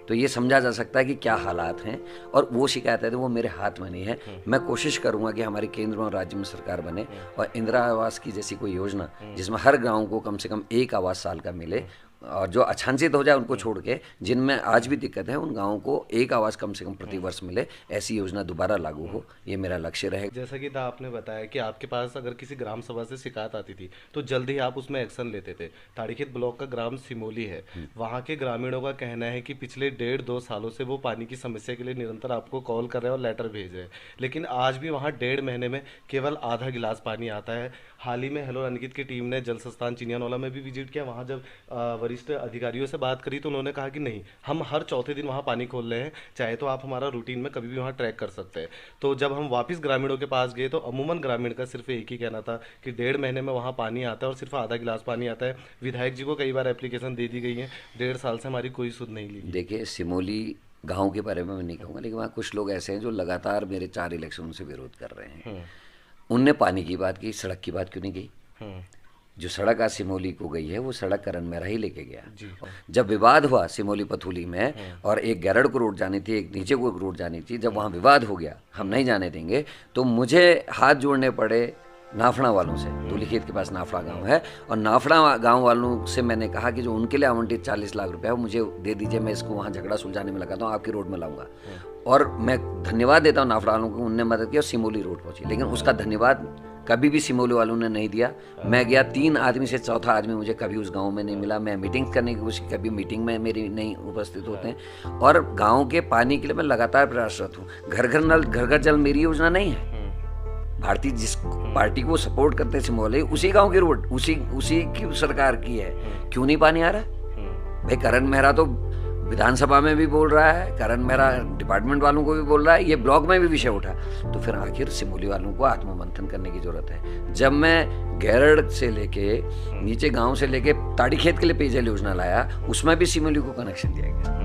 तो ये समझा जा सकता है कि क्या हालात हैं, और वो शिकायतें वो मेरे हाथ में नहीं है। मैं कोशिश करूंगा कि हमारी केंद्र और राज्य में सरकार बने और इंदिरा आवास की जैसी कोई योजना जिसमें हर गाँव को कम से कम एक आवास साल का मिले, और जो अछांचित हो जाए उनको छोड़ के, जिनमें आज भी दिक्कत है, उन गाँवों को एक आवास कम से कम प्रति वर्ष मिले, ऐसी योजना दोबारा लागू हो, ये मेरा लक्ष्य रहेगा। जैसा कि आपने बताया कि आपके पास अगर किसी ग्राम सभा से शिकायत आती थी तो जल्द ही आप उसमें एक्शन लेते थे। ताड़ीखेत ब्लॉक का ग्राम सिमोली है, वहाँ के ग्रामीणों का कहना है कि पिछले 1.5-2 सालों से वो पानी की समस्या के लिए निरंतर आपको कॉल कर रहे हैं और लेटर भेज रहे हैं, लेकिन आज भी वहाँ 1.5 महीने में केवल आधा गिलास पानी आता है। हाल ही में हेलो रानीखेत की टीम ने जल संस्थान चिनियानौला में भी विजिट किया। वहाँ जब वरिष्ठ अधिकारियों से बात करी तो उन्होंने कहा कि नहीं, हम हर चौथे दिन वहाँ पानी खोल रहे हैं, चाहे तो आप हमारा रूटीन में कभी भी वहाँ ट्रैक कर सकते हैं। तो जब हम वापस ग्रामीणों के पास गए तो अमूमन ग्रामीण का सिर्फ एक ही कहना था कि 1.5 महीने में वहाँ पानी आता है और सिर्फ आधा गिलास पानी आता है। विधायक जी को कई बार एप्लीकेशन दे दी गई है, 1.5 साल से हमारी कोई सुध नहीं ली। देखिए, सिमोली गाँव के बारे में मैं नहीं कहूँगा, लेकिन वहाँ कुछ लोग ऐसे हैं जो लगातार मेरे 4 इलेक्शन से विरोध कर रहे हैं। उनने पानी की बात की, सड़क की बात क्यों नहीं की? जो सड़क आज सिमोली को गई है वो सड़क करण मेरा ही लेके गया। जब विवाद हुआ सिमोली पथुली में, और एक गैरड़ को रोड जानी थी, एक नीचे को रोड जानी थी, जब वहाँ विवाद हो गया हम नहीं जाने देंगे, तो मुझे हाथ जोड़ने पड़े नाफड़ा वालों से। धूलीखेत के पास नाफड़ा गांव है, और नाफड़ा गांव वालों से मैंने कहा कि जो उनके लिए आवंटित 40 लाख रुपया है वो मुझे दे दीजिए, मैं इसको वहाँ झगड़ा सुलझाने में लगाता हूँ, आपकी रोड में लाऊंगा। और मैं धन्यवाद देता हूँ नाफड़ा वालों को, उनने मदद की और सिमोली रोड पहुँची। लेकिन उसका धन्यवाद कभी भी सिमोली वालों ने नहीं दिया। मैं गया, 3 आदमी से चौथा आदमी मुझे कभी उस गांव में नहीं मिला। मैं मीटिंग करने की कोशिश, कभी मीटिंग में मेरी नहीं उपस्थित होते हैं। और गांव के पानी के लिए मैं लगातार प्रयासरत हूँ। घर घर नल, घर घर जल मेरी योजना नहीं है। भारतीय जिस पार्टी को सपोर्ट करते हैं सिमोली, उसी गांव की रोड उसी की सरकार की है, क्यों नहीं पानी आ रहा? भाई करण मेहरा तो विधानसभा में भी बोल रहा है, करण मेहरा डिपार्टमेंट वालों को भी बोल रहा है, ये ब्लॉक में भी विषय उठा, तो फिर आखिर सिमोली वालों को आत्ममंथन करने की जरूरत है। जब मैं गैरड़ से लेके नीचे गांव से लेके ताड़ीखेत के लिए पेयजल योजना लाया, उसमें भी सिमोली को कनेक्शन दिया गया।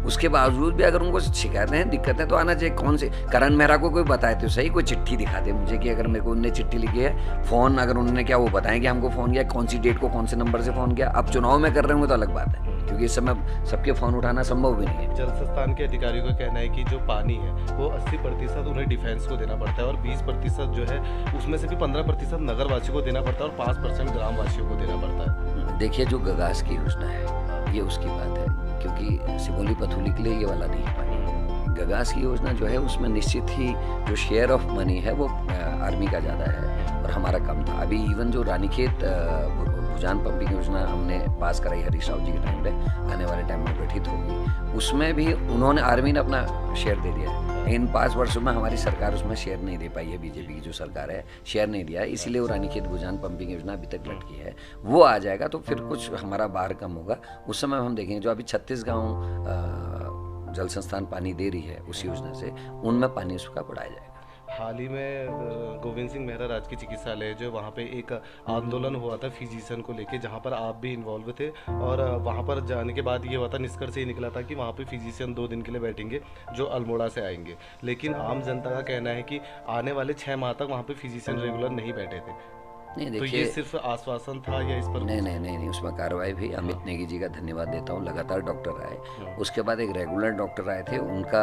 उसके बावजूद भी अगर उनको शिकायतें दिक्कतें तो आना चाहिए। कौन से करण मेहरा को कोई बताए तो सही, कोई चिट्ठी दिखा दे मुझे कि अगर मेरे को उन्होंने चिट्ठी लिखी है, फोन अगर उन्होंने क्या वो बताएं कि हमको फोन किया, कौन सी डेट को कौन से नंबर से फोन किया। अब चुनाव में कर रहे होंगे तो अलग बात है, क्योंकि इस समय सबके फोन उठाना संभव भी नहीं है। जल संस्थान के अधिकारियों का कहना है कि जो पानी है वो 80% उन्हें डिफेंस को देना पड़ता है, और 20% जो है उसमें से भी 15% नगरवासियों को देना पड़ता है और 5% ग्रामवासियों को देना पड़ता है। देखिए, जो गगास की योजना है ये उसकी बात है, क्योंकि सिमोली पथुली के लिए ये वाला नहीं है पानी। गगास की योजना जो है उसमें निश्चित ही जो शेयर ऑफ मनी है वो आर्मी का ज़्यादा है और हमारा कम था। अभी इवन जो रानीखेत भुजान पंपिंग योजना हमने पास कराई हरीश राव जी के टाइम पे, आने वाले टाइम में गठित होगी, उसमें भी उन्होंने, आर्मी ने अपना शेयर दे दिया है। इन 5 वर्षों में हमारी सरकार उसमें शेयर नहीं दे पाई है, बीजेपी की जो सरकार है शेयर नहीं दिया है, इसीलिए वो रानीखेत भुजान पंपिंग योजना अभी तक लटकी है। वो आ जाएगा तो फिर कुछ हमारा बाहर कम होगा, उस समय हम देखेंगे। जो अभी 36 गाँव जल संस्थान पानी दे रही है उस योजना से, उनमें पानी उसका बढ़ाया जाएगा। हाल ही में गोविंद सिंह मेहरा राजकीय चिकित्सालय जो वहाँ पे एक आंदोलन हुआ था फिजिशियन को लेके, जहाँ पर आप भी इन्वॉल्व थे, और वहाँ पर जाने के बाद ये हुआ था, निष्कर्ष ये निकला था कि वहाँ पे फिजिशियन 2 दिन के लिए बैठेंगे जो अल्मोड़ा से आएंगे। लेकिन आम जनता का कहना है कि आने वाले 6 माह तक वहाँ पे फिजिशियन रेगुलर नहीं बैठे थे। नहीं तो देखिए, ये सिर्फ आश्वासन था या इस पर नहीं, उसमें कार्रवाई भी। अमित नेगी जी का धन्यवाद देता हूँ, लगातार डॉक्टर आए। उसके बाद एक रेगुलर डॉक्टर आए थे, उनका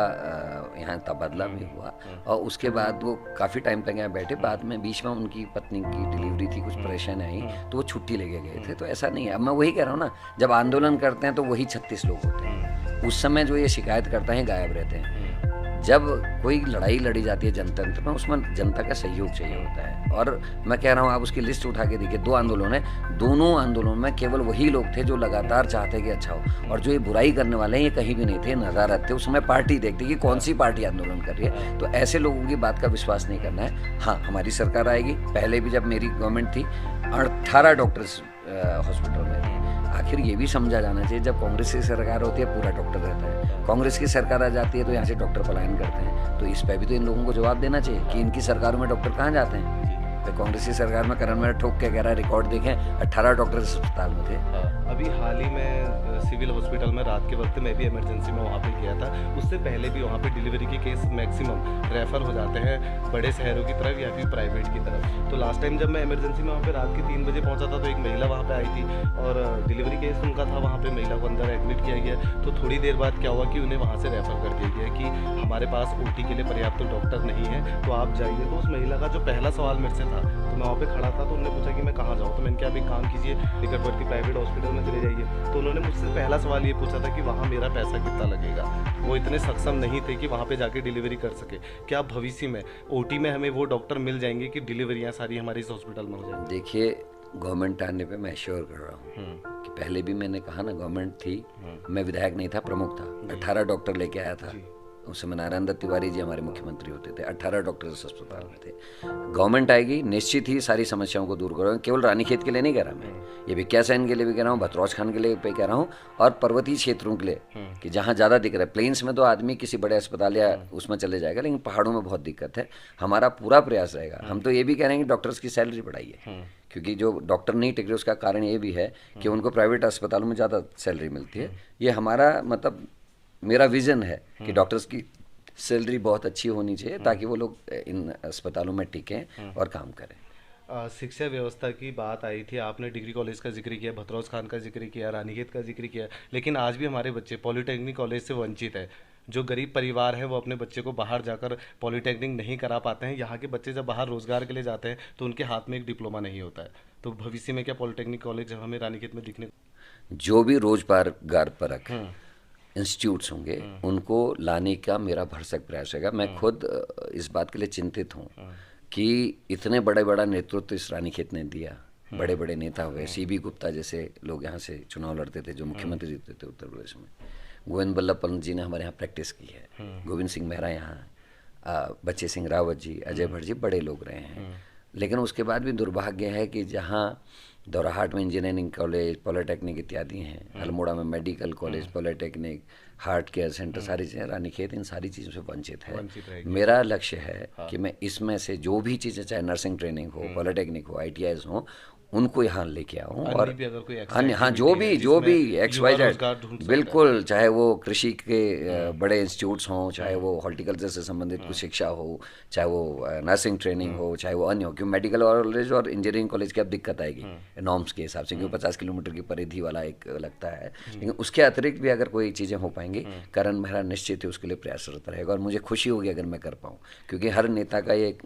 यहाँ तबादला भी हुआ, और उसके बाद वो काफ़ी टाइम तक यहाँ बैठे। बाद में बीच में उनकी पत्नी की डिलीवरी थी, कुछ परेशानी आई तो वो छुट्टी लेके गए थे। तो ऐसा नहीं है। अब मैं वही कह रहा हूँ ना, जब आंदोलन करते हैं तो वही 36 लोग होते हैं, उस समय जो ये शिकायत करते हैं गायब रहते हैं। जब कोई लड़ाई लड़ी जाती है जनतंत्र में, उसमें जनता का सहयोग चाहिए होता है। और मैं कह रहा हूँ, आप उसकी लिस्ट उठा के देखिए, 2 आंदोलन है, दोनों आंदोलनों में केवल वही लोग थे जो लगातार चाहते कि अच्छा हो, और जो ये बुराई करने वाले हैं ये कहीं भी नहीं थे, नज़ारत थे। उस समय पार्टी देखती कि कौन सी पार्टी आंदोलन कर रही है। तो ऐसे लोगों की बात का विश्वास नहीं करना है। हाँ, हमारी सरकार आएगी। पहले भी जब मेरी गवर्नमेंट थी 18 डॉक्टर्स हॉस्पिटल में थे। आखिर ये भी समझा जाना चाहिए, जब कांग्रेस की सरकार होती है पूरा डॉक्टर रहता है, कांग्रेस की सरकार आ जाती है तो यहाँ से डॉक्टर पलायन करते हैं। तो इस पर भी तो इन लोगों को जवाब देना चाहिए कि इनकी सरकारों में डॉक्टर कहाँ जाते हैं। तो कांग्रेस की सरकार में करण मेहरा ठोक के कह रहा है, रिकॉर्ड देखें, 18 डॉक्टर इस अस्पताल में थे। अभी हाल ही में सिविल हॉस्पिटल में रात के वक्त मैं भी इमरजेंसी में वहाँ पे गया था। उससे पहले भी वहाँ पे डिलीवरी के केस मैक्सिमम रेफर हो जाते हैं बड़े शहरों की तरफ या फिर प्राइवेट की तरफ। तो लास्ट टाइम जब मैं इमरजेंसी में वहाँ पे रात के 3 बजे पहुँचा था तो एक महिला वहाँ पे आई थी और डिलीवरी केस उनका था। वहाँ पे महिला को अंदर एडमिट किया गया। तो थोड़ी देर बाद क्या हुआ कि उन्हें वहाँ से रेफर कर दिया गया कि हमारे पास OT के लिए पर्याप्त डॉक्टर नहीं है, तो आप जाइए। तो उस महिला का जो पहला सवाल मेरे से था, तो मैं वहाँ पे खड़ा था, तो उन्होंने पूछा कि मैं कहाँ जाऊँ। तो मैंने कहा, आप एक काम कीजिए, निकटवर्ती प्राइवेट हॉस्पिटल में चले जाइए। तो उन्होंने मुझसे पहला सवाल ये पूछा था कि वहाँ मेरा पैसा कितना लगेगा। वो इतने सक्षम नहीं थे कि वहाँ पे जाके डिलीवरी कर सके। क्या भविष्य में OT में हमें वो डॉक्टर मिल जाएंगे कि डिलीवरियाँ सारी हमारी इस हॉस्पिटल में हो जाएंगी? देखिए, गवर्नमेंट आने पे मैं एश्योर कर रहा हूँ कि पहले भी मैंने कहा ना, गवर्नमेंट थी, मैं विधायक नहीं था, प्रमुख था, 18 डॉक्टर लेके आया था। उस समय नारायण दत्त तिवारी जी हमारे मुख्यमंत्री होते थे, 18 डॉक्टर इस अस्पताल में थे। गवर्नमेंट आएगी, निश्चित ही सारी समस्याओं को दूर करोगे। केवल रानीखेत के लिए नहीं कह रहा मैं, ये भिकिया सैन के लिए भी कह रहा हूँ, भतरौज खान के लिए भी कह रहा हूँ, और पर्वतीय क्षेत्रों के लिए कि जहाँ ज़्यादा दिक्कत है। प्लेन्स में तो आदमी किसी बड़े अस्पताल या उसमें चले जाएगा, लेकिन पहाड़ों में बहुत दिक्कत है। हमारा पूरा प्रयास रहेगा। हम तो ये भी कह रहे हैं कि डॉक्टर्स की सैलरी बढ़ाइए, क्योंकि जो डॉक्टर नहीं टिक रहे उसका कारण ये भी है कि उनको प्राइवेट अस्पतालों में ज़्यादा सैलरी मिलती है। ये हमारा मतलब मेरा विज़न है कि डॉक्टर्स की सैलरी बहुत अच्छी होनी चाहिए ताकि वो लोग इन अस्पतालों में टिकें और काम करें। शिक्षा व्यवस्था की बात आई थी, आपने डिग्री कॉलेज का जिक्र किया, भतरौज खान का जिक्र किया, रानीखेत का जिक्र किया, लेकिन आज भी हमारे बच्चे पॉलिटेक्निक कॉलेज से वंचित है। जो गरीब परिवार है वो अपने बच्चे को बाहर जाकर पॉलिटेक्निक नहीं करा पाते हैं। यहाँ के बच्चे जब बाहर रोजगार के लिए जाते हैं तो उनके हाथ में एक डिप्लोमा नहीं होता है। तो भविष्य में क्या पॉलिटेक्निक कॉलेज हमें रानीखेत में दिखने, जो भी रोजगार परक इंस्टीट्यूट्स होंगे उनको लाने का मेरा भरसक प्रयास रहेगा। मैं खुद इस बात के लिए चिंतित हूँ कि इतने बड़ा नेतृत्व इस रानीखेत ने दिया। बड़े नेता हुए, CB गुप्ता जैसे लोग यहाँ से चुनाव लड़ते थे, जो मुख्यमंत्री जीते थे उत्तर प्रदेश में। गोविंद बल्लभ पंत जी ने हमारे यहाँ प्रैक्टिस की है। गोविंद सिंह मेहरा यहाँ, बच्चे सिंह रावत जी, अजय भट्ट जी, बड़े लोग रहे हैं। लेकिन उसके बाद भी दुर्भाग्य है कि जहाँ दौराहाट में इंजीनियरिंग कॉलेज, पॉलिटेक्निक इत्यादि हैं, अल्मोड़ा में medical college, polytechnic, heart care centre, सारी चीज़ें, रानीखेत इन सारी चीज़ों से वंचित है। मेरा लक्ष्य है कि मैं इसमें से जो भी चीज़ें, चाहे नर्सिंग ट्रेनिंग हो, पॉलिटेक्निक हो, ITIs हो, उनको यहाँ लेके आऊँ। और अन्य, हाँ, जो भी XYZ, बिल्कुल, चाहे वो कृषि के बड़े इंस्टीट्यूट्स हों, चाहे वो हॉर्टिकल्चर से संबंधित कुछ शिक्षा हो, चाहे वो नर्सिंग ट्रेनिंग हो, चाहे वो अन्य हो। क्योंकि मेडिकल कॉलेज और इंजीनियरिंग कॉलेज की अब दिक्कत आएगी नॉर्म्स के हिसाब से, क्योंकि 50 किलोमीटर की परिधि वाला एक लगता है। लेकिन उसके अतिरिक्त भी अगर कोई चीज़ें हो पाएंगी, करण मेहरा निश्चित ही उसके लिए प्रयासरत रहेगा। और मुझे खुशी होगी अगर मैं कर पाऊँ, क्योंकि हर नेता का ये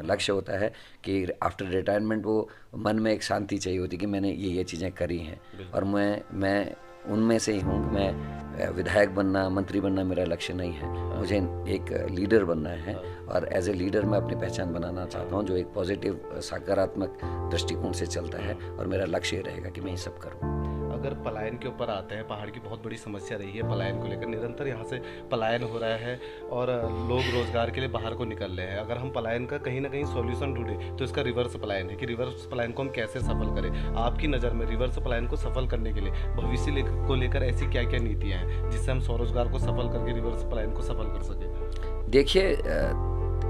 लक्ष्य होता है कि आफ्टर रिटायरमेंट वो मन में एक शांति चाहिए होती कि मैंने ये चीज़ें करी हैं। और मैं उनमें से ही हूँ। मैं विधायक बनना, मंत्री बनना मेरा लक्ष्य नहीं है, मुझे एक लीडर बनना है। और एज ए लीडर मैं अपनी पहचान बनाना चाहता हूँ, जो एक पॉजिटिव, सकारात्मक दृष्टिकोण से चलता है। और मेरा लक्ष्य ये रहेगा कि मैं ये सब करूँ। अगर पलायन के ऊपर आते हैं, पहाड़ की बहुत बड़ी समस्या रही है पलायन को लेकर, निरंतर यहाँ से पलायन हो रहा है और लोग रोजगार के लिए बाहर को निकल रहे हैं। अगर हम पलायन का कहीं ना कहीं सॉल्यूशन ढूंढे तो इसका रिवर्स पलायन है कि रिवर्स पलायन को हम कैसे सफल करें। आपकी नज़र में रिवर्स पलायन को सफल करने के लिए भविष्य को लेकर ऐसी क्या क्या नीतियाँ हैं जिससे हम स्वरोजगार को सफल करके रिवर्स पलायन को सफल कर सकें? देखिए,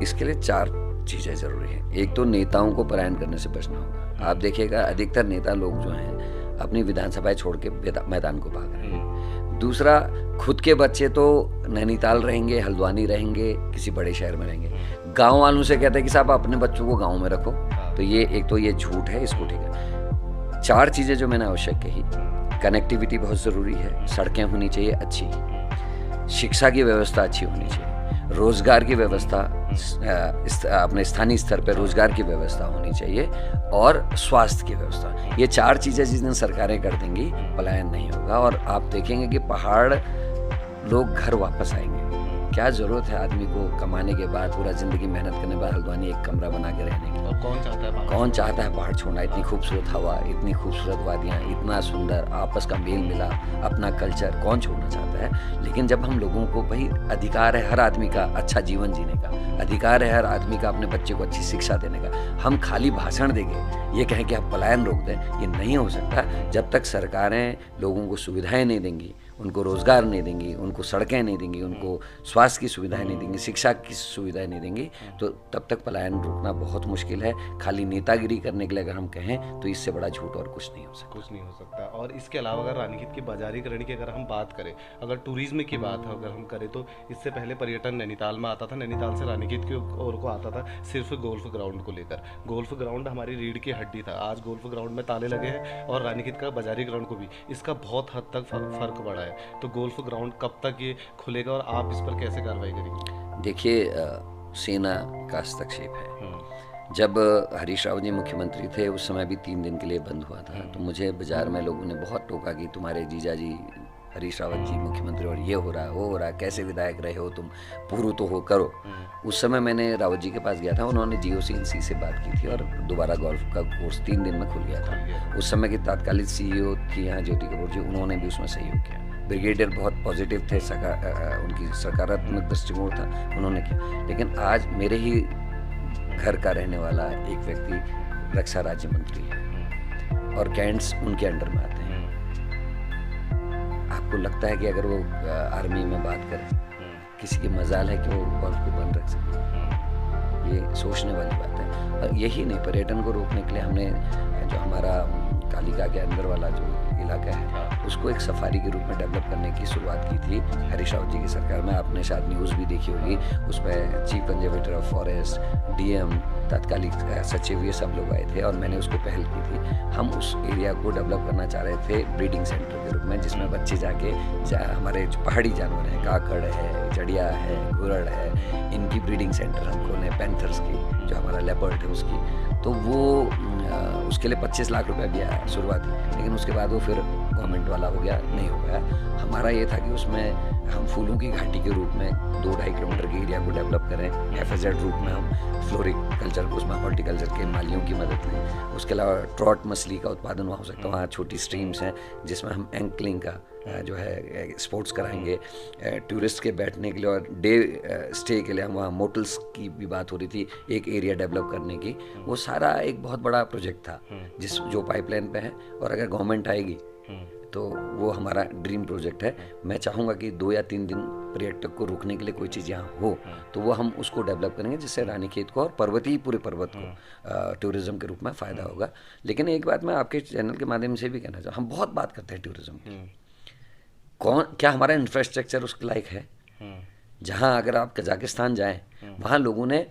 इसके लिए 4 चीज़ें ज़रूरी हैं। एक तो नेताओं को पलायन करने से बचना होगा। आप देखिएगा अधिकतर नेता लोग जो हैं अपनी विधानसभाएं छोड़ के मैदान को भाग रहे हैं। दूसरा, खुद के बच्चे तो नैनीताल रहेंगे, हल्द्वानी रहेंगे, किसी बड़े शहर में रहेंगे। गांव वालों से कहते हैं कि साहब अपने बच्चों को गांव में रखो। तो ये एक तो ये झूठ है, इसको ठीक है। 4 चीज़ें जो मैंने आवश्यक कही, कनेक्टिविटी बहुत ज़रूरी है, सड़कें होनी चाहिए अच्छी, शिक्षा की व्यवस्था अच्छी होनी चाहिए, रोजगार की व्यवस्था अपने स्थानीय स्तर पर रोजगार की व्यवस्था होनी चाहिए और स्वास्थ्य की व्यवस्था। ये 4 चीज़ें जिस दिन सरकारें कर देंगी पलायन नहीं होगा। और आप देखेंगे कि पहाड़ लोग घर वापस आएंगे। क्या ज़रूरत है आदमी को कमाने के बाद, पूरा ज़िंदगी मेहनत करने के बाद हल्द्वानी एक कमरा बना के रहने की? और कौन चाहता है पहाड़ छोड़ना? इतनी खूबसूरत हवा, इतनी खूबसूरत वादियाँ, इतना सुंदर आपस का मेल मिला, अपना कल्चर कौन छोड़ना चाहता है? लेकिन जब हम लोगों को, भाई अधिकार है हर आदमी का अच्छा जीवन जीने का, अधिकार है हर आदमी का अपने बच्चे को अच्छी शिक्षा देने का, हम खाली भाषण देंगे, ये कहें कि आप पलायन रोक दें, ये नहीं हो सकता। जब तक सरकारें लोगों को सुविधाएं नहीं देंगी, उनको रोज़गार नहीं देंगी, उनको सड़कें नहीं देंगी, उनको स्वास्थ्य की सुविधाएं नहीं देंगी, शिक्षा की सुविधाएं नहीं देंगी, तो तब तक पलायन रोकना बहुत मुश्किल है। खाली नेतागिरी करने के लिए अगर हम कहें तो इससे बड़ा झूठ और कुछ नहीं हो सकता। और इसके अलावा अगर रानीखेत की बाजारीकरण की अगर हम बात करें, अगर टूरिज्म की बात अगर हम करें, तो इससे पहले पर्यटन नैनीताल में आता था, नैनीताल से रानीखेत की ओर को आता था सिर्फ गोल्फ ग्राउंड को लेकर। गोल्फ ग्राउंड हमारी रीढ़ की हड्डी था। आज गोल्फ ग्राउंड में ताले लगे हैं और रानीखेत का बाजारी ग्राउंड को भी इसका बहुत हद तक फर्क पड़ा है। तो गोल्फ ग्राउंड कब तक ये खुलेगा और आप इस पर कैसे कार्रवाई करेंगे? देखिए, सेना का हस्तक्षेप है। जब हरीश रावत जी मुख्यमंत्री थे उस समय भी 3 दिन के लिए बंद हुआ था। तो मुझे बाजार में लोगों ने बहुत टोका कि तुम्हारे जीजा जी हरीश रावत जी मुख्यमंत्री और ये हो रहा, वो हो रहा, कैसे विधायक रहे हो तुम, पूर्व तो हो करो। उस समय मैंने रावत जी के पास गया था, उन्होंने GOC&C से बात की थी और दोबारा गोल्फ का कोर्स 3 दिन में खुल गया था। उस समय की तात्कालिक CEO थी यहाँ ज्योति कपूर जी, उन्होंने भी उसमें सहयोग किया। ब्रिगेडियर बहुत पॉजिटिव थे, उनकी सकारात्मक दृष्टिकोण था, उन्होंने किया। लेकिन आज मेरे ही घर का रहने वाला एक व्यक्ति रक्षा राज्य मंत्री है और कैंट्स उनके अंडर में आते हैं। आपको लगता है कि अगर वो आर्मी में बात करें, किसी की मजाल है कि वो गोल्फ को बंद रख सके? ये सोचने वाली बात है। और यही नहीं, पर्यटन को रोकने के लिए हमने जो हमारा कालिका के अंदर वाला जो इलाका है उसको एक सफारी के रूप में डेवलप करने की शुरुआत की थी हरीश रावत जी की सरकार में। आपने शायद न्यूज़ भी देखी होगी, उसमें chief conservator of forest, DM, तात्कालिक सचिव, ये सब लोग आए थे और मैंने उसको पहल की थी। हम उस एरिया को डेवलप करना चाह रहे थे ब्रीडिंग सेंटर के रूप में, जिसमें बच्चे जाके हमारे जो पहाड़ी जानवर हैं, काकड़ है, चड़िया है, घुरड़ है, इनकी ब्रीडिंग सेंटर हम खोलें, पैंथर्स की, जो हमारा लेपर्ड है उसकी। तो वो उसके लिए 25 लाख रुपए भी आया शुरुआती, लेकिन उसके बाद वो फिर गवर्नमेंट वाला हो गया, नहीं हो गया। हमारा ये था कि उसमें हम फूलों की घाटी के रूप में 2-2.5 किलोमीटर के एरिया को डेवलप करें, FAZ रूप में हम फ्लोरिकल्चर को, उसमें हॉर्टिकल्चर के मालियों की मदद लें। उसके अलावा ट्रॉट मछली का उत्पादन वहाँ हो सकता है, वहाँ छोटी स्ट्रीम्स हैं जिसमें हम एंकलिंग का जो है स्पोर्ट्स कराएंगे, टूरिस्ट के बैठने के लिए और डे स्टे के लिए हम वहाँ मोटल्स की भी बात हो रही थी, एक एरिया डेवलप करने की। वो सारा एक बहुत बड़ा प्रोजेक्ट था जो पाइपलाइन पे है, और अगर गवर्नमेंट आएगी तो वो हमारा ड्रीम प्रोजेक्ट है। मैं चाहूँगा कि 2 या 3 दिन पर्यटक को रुकने के लिए कोई चीज़ यहाँ हो तो वो हम उसको डेवलप करेंगे, जिससे रानीखेत को और पूरे पर्वत को टूरिज्म के रूप में फ़ायदा होगा। लेकिन एक बात मैं आपके चैनल के माध्यम से भी कहना चाहूँ, हम बहुत बात करते हैं टूरिज्म की, क्या हमारा इंफ्रास्ट्रक्चर उसके लायक है? जहाँ अगर आप कजाकिस्तान जाएं, वहाँ लोगों ने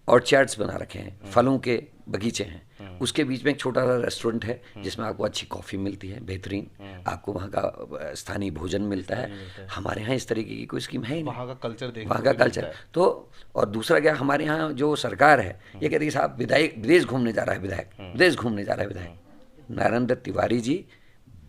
ऑर्चार्ड्स बना रखे हैं, फलों के बगीचे हैं, उसके बीच में एक छोटा सा रेस्टोरेंट है जिसमें आपको अच्छी कॉफ़ी मिलती है, बेहतरीन, आपको वहाँ का स्थानीय भोजन मिलता है। हमारे यहाँ इस तरीके की कोई स्कीम है ही नहीं। वहाँ का कल्चर देखो, वहाँ का कल्चर तो। और दूसरा क्या, हमारे यहाँ जो सरकार है ये कहती है साहब विधायक विदेश घूमने जा रहा है, विधायक विदेश घूमने जा रहा है। विधायक नारायण दत्त तिवारी जी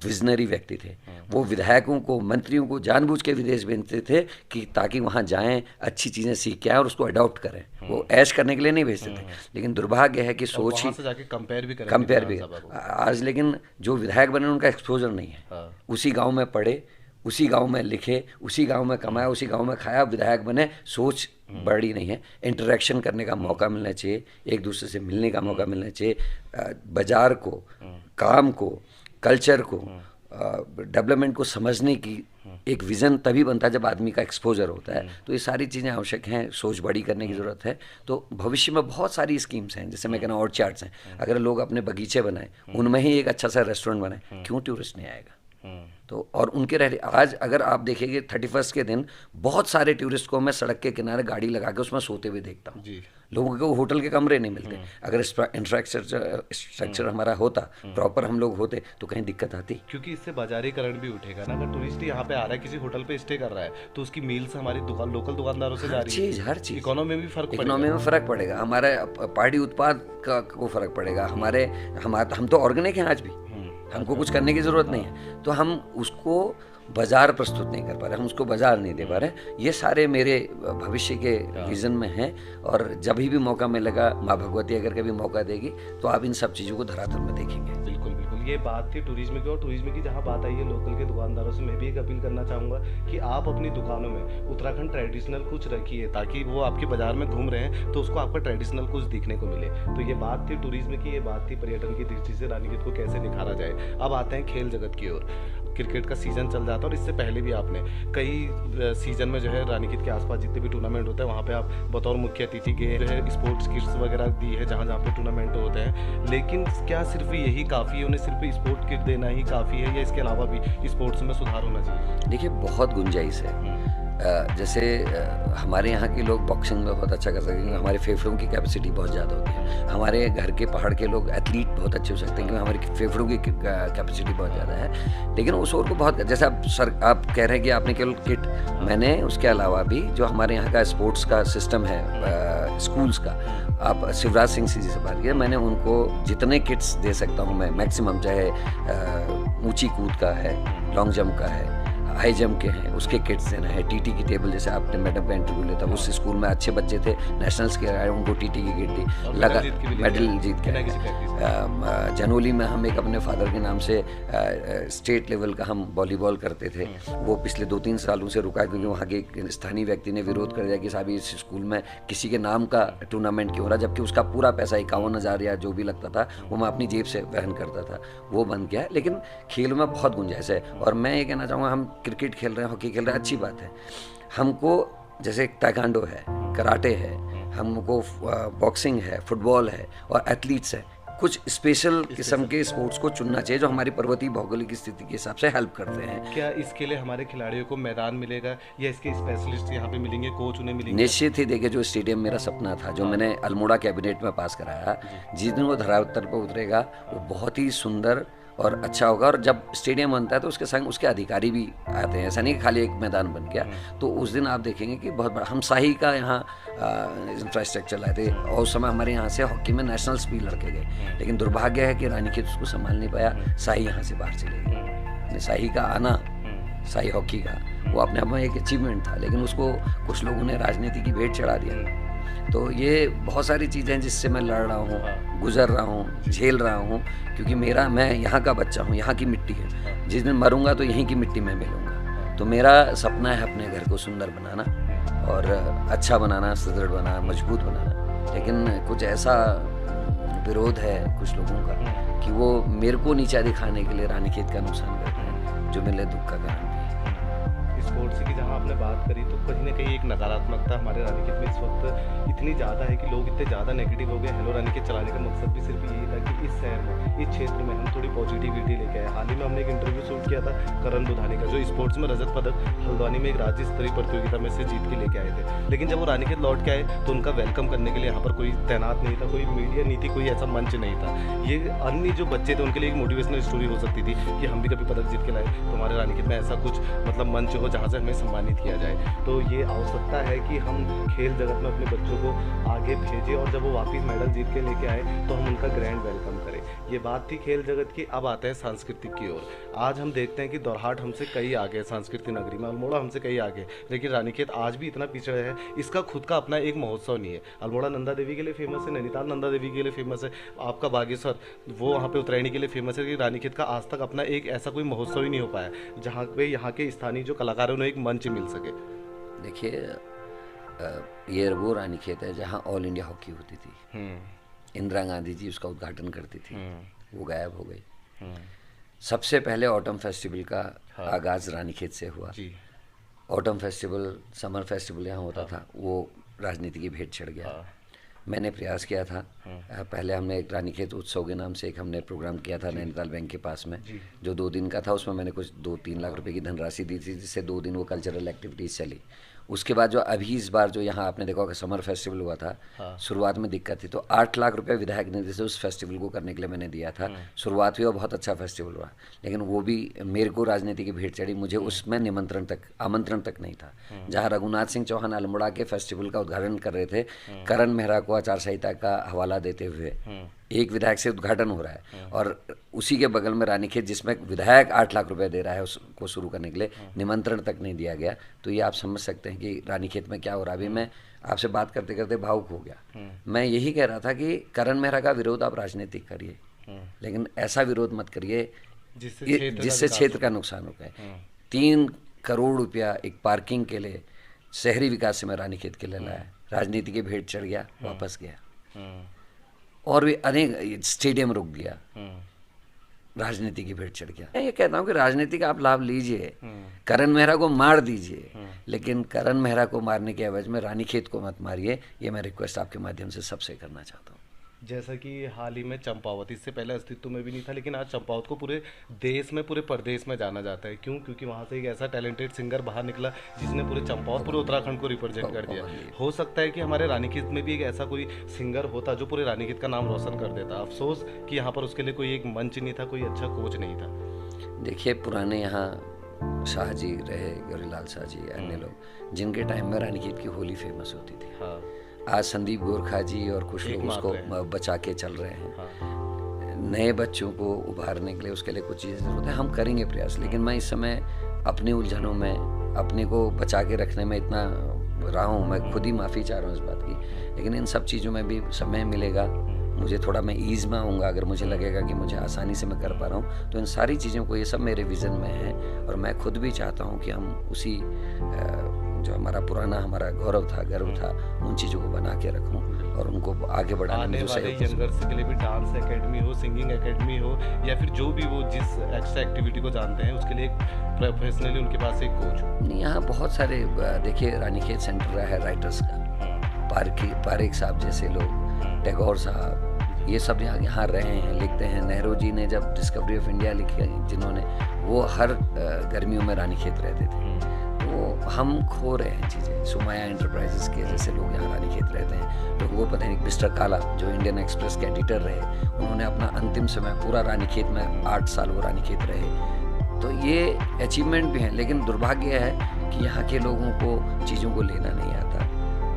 विजनरी व्यक्ति थे। वो विधायकों को, मंत्रियों को जानबूझ के विदेश भेजते थे कि ताकि वहाँ जाएं, अच्छी चीज़ें सीख के आएं और उसको अडॉप्ट करें। वो ऐश करने के लिए नहीं भेजते थे। लेकिन दुर्भाग्य है कि सोच ही जाके कंपेयर भी आज, लेकिन जो विधायक बने उनका एक्सपोजर नहीं है। उसी गाँव में पढ़े, उसी गांव में लिखे, उसी गांव में कमाया, उसी गांव में खाया, विधायक बने, सोच बड़ी नहीं है। इंटरेक्शन करने का मौका मिलना चाहिए, एक दूसरे से मिलने का मौका मिलना चाहिए, बाजार को, काम को, कल्चर को, डेवलपमेंट को समझने की एक विज़न तभी बनता है जब आदमी का एक्सपोजर होता है। तो ये सारी चीज़ें आवश्यक हैं, सोच बड़ी करने की ज़रूरत है। तो भविष्य में बहुत सारी स्कीम्स हैं, जैसे मैं कहना ऑर्चार्ड्स हैं। अगर लोग अपने बगीचे बनाएं, उनमें ही एक अच्छा सा रेस्टोरेंट बनाएं, क्यों टूरिस्ट नहीं आएगा? तो और उनके आज अगर आप देखेंगे 31 के दिन बहुत सारे टूरिस्ट को मैं सड़क के किनारे गाड़ी लगा के उसमें सोते हुए देखता हूँ। लोगों को होटल के कमरे नहीं मिलते। अगर इंफ्रास्ट्रक्चर हमारा होता, प्रॉपर हम लोग होते, तो कहीं दिक्कत आती। क्योंकि इससे बाजारीकरण भी उठेगा ना। अगर टूरिस्ट यहाँ पे आ रहा है, किसी होटल पे स्टे कर रहा है, तो उसकी मील्स हमारी दुकान लोकल दुकानदारों से जा रही है। हर चीज़ इकोनॉमी में भी फर्क पड़ेगा। हमारे पार्टी उत्पाद को फर्क पड़ेगा। हम तो ऑर्गेनिक हैं आज भी, हमको कुछ करने की ज़रूरत नहीं है। तो हम उसको बाजार प्रस्तुत नहीं कर पा रहे, हम उसको बाजार नहीं दे पा रहे। ये सारे मेरे भविष्य के विज़न में हैं। और जब भी मौका मिलेगा, माँ भगवती अगर कभी मौका देगी, तो आप इन सब चीज़ों को धरातल में देखेंगे। बिल्कुल बिल्कुल। ये बात थी टूरिज्म की। और टूरिज्म की जहाँ बात आई है लोकल के दुकानदारों से, मैं भी एक अपील करना चाहूँगा कि आप अपनी दुकानों में उत्तराखंड ट्रेडिशनल कुछ रखिए, ताकि वो आपके बाजार में घूम रहे हैं तो उसको आपका ट्रेडिशनल कुछ दिखने को मिले। तो ये बात थी टूरिज्म की, ये बात थी पर्यटन की दृष्टि से रानीखेत को कैसे निखारा जाए। अब आते हैं खेल जगत की ओर। क्रिकेट का सीजन चल जाता है और इससे पहले भी आपने कई सीजन में जो है रानीखेत के आसपास जितने भी टूर्नामेंट होते हैं वहाँ पे आप बतौर मुख्य अतिथि गए, जो है स्पोर्ट्स किट्स वगैरह दी है जहाँ जहाँ पे टूर्नामेंट होते हैं। लेकिन क्या सिर्फ यही काफ़ी है, उन्हें सिर्फ स्पोर्ट किट देना ही काफ़ी है, या इसके अलावा भी स्पोर्ट्स में सुधार होना चाहिए? देखिए, बहुत गुंजाइश है। जैसे हमारे यहाँ के लोग बॉक्सिंग में बहुत अच्छा कर सकते हैं, हमारे फेफड़ों की कैपेसिटी बहुत ज़्यादा होती है। हमारे घर के पहाड़ के लोग एथलीट बहुत अच्छे हो सकते हैं, क्योंकि हमारी फेफड़ों की कैपेसिटी बहुत ज़्यादा है। लेकिन उस और को बहुत, जैसे आप कह रहे हैं कि आपने केवल किट, मैंने उसके अलावा भी जो हमारे यहाँ का स्पोर्ट्स का सिस्टम है स्कूल्स का, आप शिवराज सिंह जी से बात किया, मैंने उनको जितने किट्स दे सकता हूँ मैं मैक्सिमम, चाहे ऊंची कूद का है, लॉन्ग जंप का है, हाई जंप के हैं, उसके किट्स देना है। टीटी की टेबल, जैसे आपने मैडम का इंटरव्यू लिया था, उस स्कूल में अच्छे बच्चे थे, नेशनल्स के आए, उनको टीटी की किट दी, लगा मेडल जीत के। जनोली में हम एक अपने फादर के नाम से स्टेट लेवल का हम वॉलीबॉल करते थे। वो पिछले 2-3 सालों से रुका, क्योंकि वहाँ के एक स्थानीय व्यक्ति ने विरोध कर दिया कि साहब इस स्कूल में किसी के नाम का टूर्नामेंट क्यों हो रहा, जबकि उसका पूरा पैसा 51,000 या जो भी लगता था वो मैं अपनी जेब से वहन करता था। वो बंद किया है। लेकिन खेल में बहुत गुंजाइश है। और मैं ये कहना चाहूँगा, हम क्रिकेट खेल रहे हैं, हॉकी खेल रहे हैं, अच्छी बात है। हमको जैसे ताइक्वांडो है, कराटे है, हमको बॉक्सिंग है, फुटबॉल है और एथलीट्स है, कुछ स्पेशल किस्म के स्पोर्ट्स को चुनना चाहिए जो हमारी पर्वतीय भौगोलिक स्थिति के हिसाब से हेल्प करते हैं। क्या इसके लिए हमारे खिलाड़ियों को मैदान मिलेगा, या इसके स्पेशलिस्ट यहाँ पे मिलेंगे, कोच उन्हें मिलेंगे? निश्चित ही। देखिए, जो स्टेडियम मेरा सपना था, जो मैंने अल्मोड़ा कैबिनेट में पास कराया, जिस दिन वो धरातल पर उतरेगा वो बहुत ही सुंदर और अच्छा होगा। और जब स्टेडियम बनता है तो उसके संग उसके अधिकारी भी आते हैं, ऐसा नहीं कि खाली एक मैदान बन गया। तो उस दिन आप देखेंगे कि बहुत बड़ा, हम शाही का यहाँ इंफ्रास्ट्रक्चर लाए थे, और उस समय हमारे यहाँ से हॉकी में नेशनल्स भी लड़के गए। लेकिन दुर्भाग्य है कि रानीखेत उसको संभाल नहीं पाया, शाही यहाँ से बाहर चले गई। शाही का आना, शाही हॉकी का, वो अपने आप में एक अचीवमेंट था, लेकिन उसको कुछ लोगों ने राजनीति की भेंट चढ़ा दिया। तो ये बहुत सारी चीज़ें हैं जिससे मैं लड़ रहा हूँ, गुजर रहा हूँ, झेल रहा हूँ, क्योंकि मैं यहाँ का बच्चा हूँ, यहाँ की मिट्टी है। जिस दिन मरूंगा तो यहीं की मिट्टी में मिलूंगा। तो मेरा सपना है अपने घर को सुंदर बनाना और अच्छा बनाना, सुदृढ़ बनाना, मजबूत बनाना। लेकिन कुछ ऐसा विरोध है कुछ लोगों का कि वो मेरे को नीचा दिखाने के लिए रानीखेत का नुकसान करते हैं, जो मेरे लिए दुख का कारण भी है। स्पोर्ट्स की जहाँ आपने बात करी, तो कहीं ना कहीं एक नकारात्मकता हमारे रानीखेत में इस वक्त इतनी ज़्यादा है कि लोग इतने ज़्यादा नेगेटिव हो गए। हेलो रानीखेत चलाने का मकसद भी सिर्फ यही था कि इस शहर में, इस क्षेत्र में हम थोड़ी पॉजिटिविटी लेके आए। हाल ही में हमने एक इंटरव्यू शूट किया था करण बुधानी का, जो स्पोर्ट्स में रजत पदक हल्द्वानी में एक राज्य स्तरीय प्रतियोगिता में से जीत के लेके आए थे। लेकिन जब वो रानीखेत लौट के आए तो उनका वेलकम करने के लिए यहाँ पर कोई तैनात नहीं था, कोई मीडिया नीति, कोई ऐसा मंच नहीं था। ये अन्य जो बच्चे थे उनके लिए एक मोटिवेशनल स्टोरी हो सकती थी कि हम भी कभी पदक जीत के लाए, तो हमारे रानीखेत में ऐसा कुछ मतलब मंच हो जहाँ से हमें सम्मानित किया जाए। तो ये आवश्यकता है कि हम खेल जगत में अपने बच्चों को आगे भेजें और जब वो वापस मेडल जीत के लेके आए तो हम उनका ग्रैंड वेलकम करें। ये बात थी खेल जगत की। अब आते हैं सांस्कृतिक की ओर। आज हम देखते हैं कि दोरहाट हमसे कई आगे, सांस्कृतिक नगरी में अल्मोड़ा हमसे कई आगे, लेकिन रानीखेत आज भी इतना पिछड़े है। इसका खुद का अपना एक महोत्सव नहीं है। अल्मोड़ा नंदा देवी के लिए फेमस है, नैनीताल नंदा देवी के लिए फेमस है, आपका बागेश्वर वो वहाँ पे उत्तरायणी के लिए फेमस है, कि रानीखेत का आज तक अपना एक ऐसा कोई महोत्सव ही नहीं हो पाया जहाँ पे यहाँ के स्थानीय जो कलाकारों ने एक मंच मिल सके। देखिए, ये वो रानीखेत है जहाँ ऑल इंडिया हॉकी होती थी। इंदिरा गांधी जी उसका उद्घाटन करती थी, वो गायब हो गई। सबसे पहले ऑटम फेस्टिवल का आगाज रानीखेत से हुआ। ऑटम फेस्टिवल, समर फेस्टिवल यहाँ होता था, वो राजनीति की भेंट चढ़ गया। मैंने प्रयास किया था, पहले हमने एक रानीखेत उत्सव के नाम से एक हमने प्रोग्राम किया था नैनीताल बैंक के पास में, जो 2 दिन का था। उसमें मैंने कुछ 2-3 लाख रुपए की धनराशि दी थी, जिससे 2 दिन वो कल्चरल एक्टिविटीज़ चली। उसके बाद जो अभी इस बार जो यहाँ आपने देखा होगा समर फेस्टिवल हुआ था, शुरुआत में दिक्कत थी, तो 8 लाख रुपए विधायक निधि से उस फेस्टिवल को करने के लिए मैंने दिया था। शुरुआत हुई और बहुत अच्छा फेस्टिवल हुआ, लेकिन वो भी मेरे को राजनीति की भेंट चढ़ी, मुझे उसमें आमंत्रण तक नहीं था। जहाँ रघुनाथ सिंह चौहान अल्मोड़ा के फेस्टिवल का उद्घाटन कर रहे थे, करण मेहरा को आचार संहिता का हवाला देते हुए एक विधायक से उद्घाटन हो रहा है, और उसी के बगल में रानीखेत जिसमें विधायक 8 लाख रुपए दे रहा है उसको शुरू करने के लिए निमंत्रण तक नहीं दिया गया। तो ये आप समझ सकते हैं कि रानीखेत में क्या हो रहा है। अभी मैं आपसे बात करते करते भावुक हो गया। मैं यही कह रहा था कि करण मेहरा का विरोध आप राजनीतिक करिए, लेकिन ऐसा विरोध मत करिए जिससे क्षेत्र का नुकसान हो गया। 3 करोड़ रुपया एक पार्किंग के लिए शहरी विकास से मैं रानीखेत के लिए लाया, राजनीति की भेंट चढ़ गया, वापस गया। और भी अनेक स्टेडियम रुक गया, राजनीति की भेंट चढ़ गया। मैं ये कहता हूँ कि राजनीति का आप लाभ लीजिए, करण मेहरा को मार दीजिए, लेकिन करण मेहरा को मारने के एवज में रानीखेत को मत मारिए। ये मैं रिक्वेस्ट आपके माध्यम से सबसे करना चाहता हूँ। जैसा कि हाल ही में चंपावत, इससे पहले अस्तित्व में भी नहीं था, लेकिन आज चंपावत को पूरे देश में, पूरे प्रदेश में जाना जाता है। क्यों? क्योंकि वहाँ से एक ऐसा टैलेंटेड सिंगर बाहर निकला जिसने पूरे चंपावत, पूरे उत्तराखंड को रिप्रेजेंट कर दिया। हो सकता है कि हमारे रानीखेत में भी एक ऐसा कोई सिंगर होता जो पूरे रानीखेत का नाम रोशन कर देता। अफसोस कि यहाँ पर उसके लिए कोई एक मंच नहीं था, कोई अच्छा कोच नहीं था। देखिए, पुराने यहाँ शाह जी रहे, गौरीलाल शाह जी, अन्य लोग, जिनके टाइम में रानीखेत की होली फेमस होती थी। आज संदीप गोरखा जी और कुछ लोग उसको बचा के चल रहे हैं। नए बच्चों को उभारने के लिए उसके लिए कुछ चीज़ें जरूरत है, हम करेंगे प्रयास। लेकिन मैं इस समय अपनी उलझनों में, अपने को बचा के रखने में इतना रहा हूँ, मैं खुद ही माफ़ी चाह रहा हूँ इस बात की। लेकिन इन सब चीज़ों में भी समय मिलेगा, मुझे थोड़ा मैं ईज में आऊँगा, अगर मुझे लगेगा कि मुझे आसानी से मैं कर पा रहा हूँ, तो इन सारी चीज़ों को, ये सब मेरे विज़न में है। और मैं खुद भी चाहता हूँ कि हम उसी जो हमारा पुराना हमारा गौरव था, गर्व था, उन चीज़ों को बना के रखूं और उनको आगे बढ़ाने में वाले यंगर्स के लिए भी डांस एकेडमी हो, सिंगिंग एकेडमी हो, या फिर जो भी वो जिस एक्स्ट्रा एक्टिविटी को जानते हैं उसके लिए एक प्रोफेशनली उनके पास एक कोच हो। नहीं, यहाँ बहुत सारे, देखिए रानीखेत सेंटर रहा है राइटर्स का, पारेख साहब जैसे लोग, टैगोर साहब, ये सब यहाँ रहे हैं, लिखते हैं। नेहरू जी ने जब डिस्कवरी ऑफ इंडिया लिखी, जिन्होंने, वो हर गर्मियों में रानीखेत रहते थे। तो हम खो रहे हैं चीज़ें। सुमाया एंटरप्राइजेस के जैसे लोग यहाँ रानीखेत रहते हैं, तो वो पता नहीं, मिस्टर काला जो इंडियन एक्सप्रेस के एडिटर रहे, उन्होंने अपना अंतिम समय पूरा रानीखेत में 8 साल वो रानीखेत रहे। तो ये अचीवमेंट भी है, लेकिन दुर्भाग्य है कि यहाँ के लोगों को चीज़ों को लेना नहीं आता।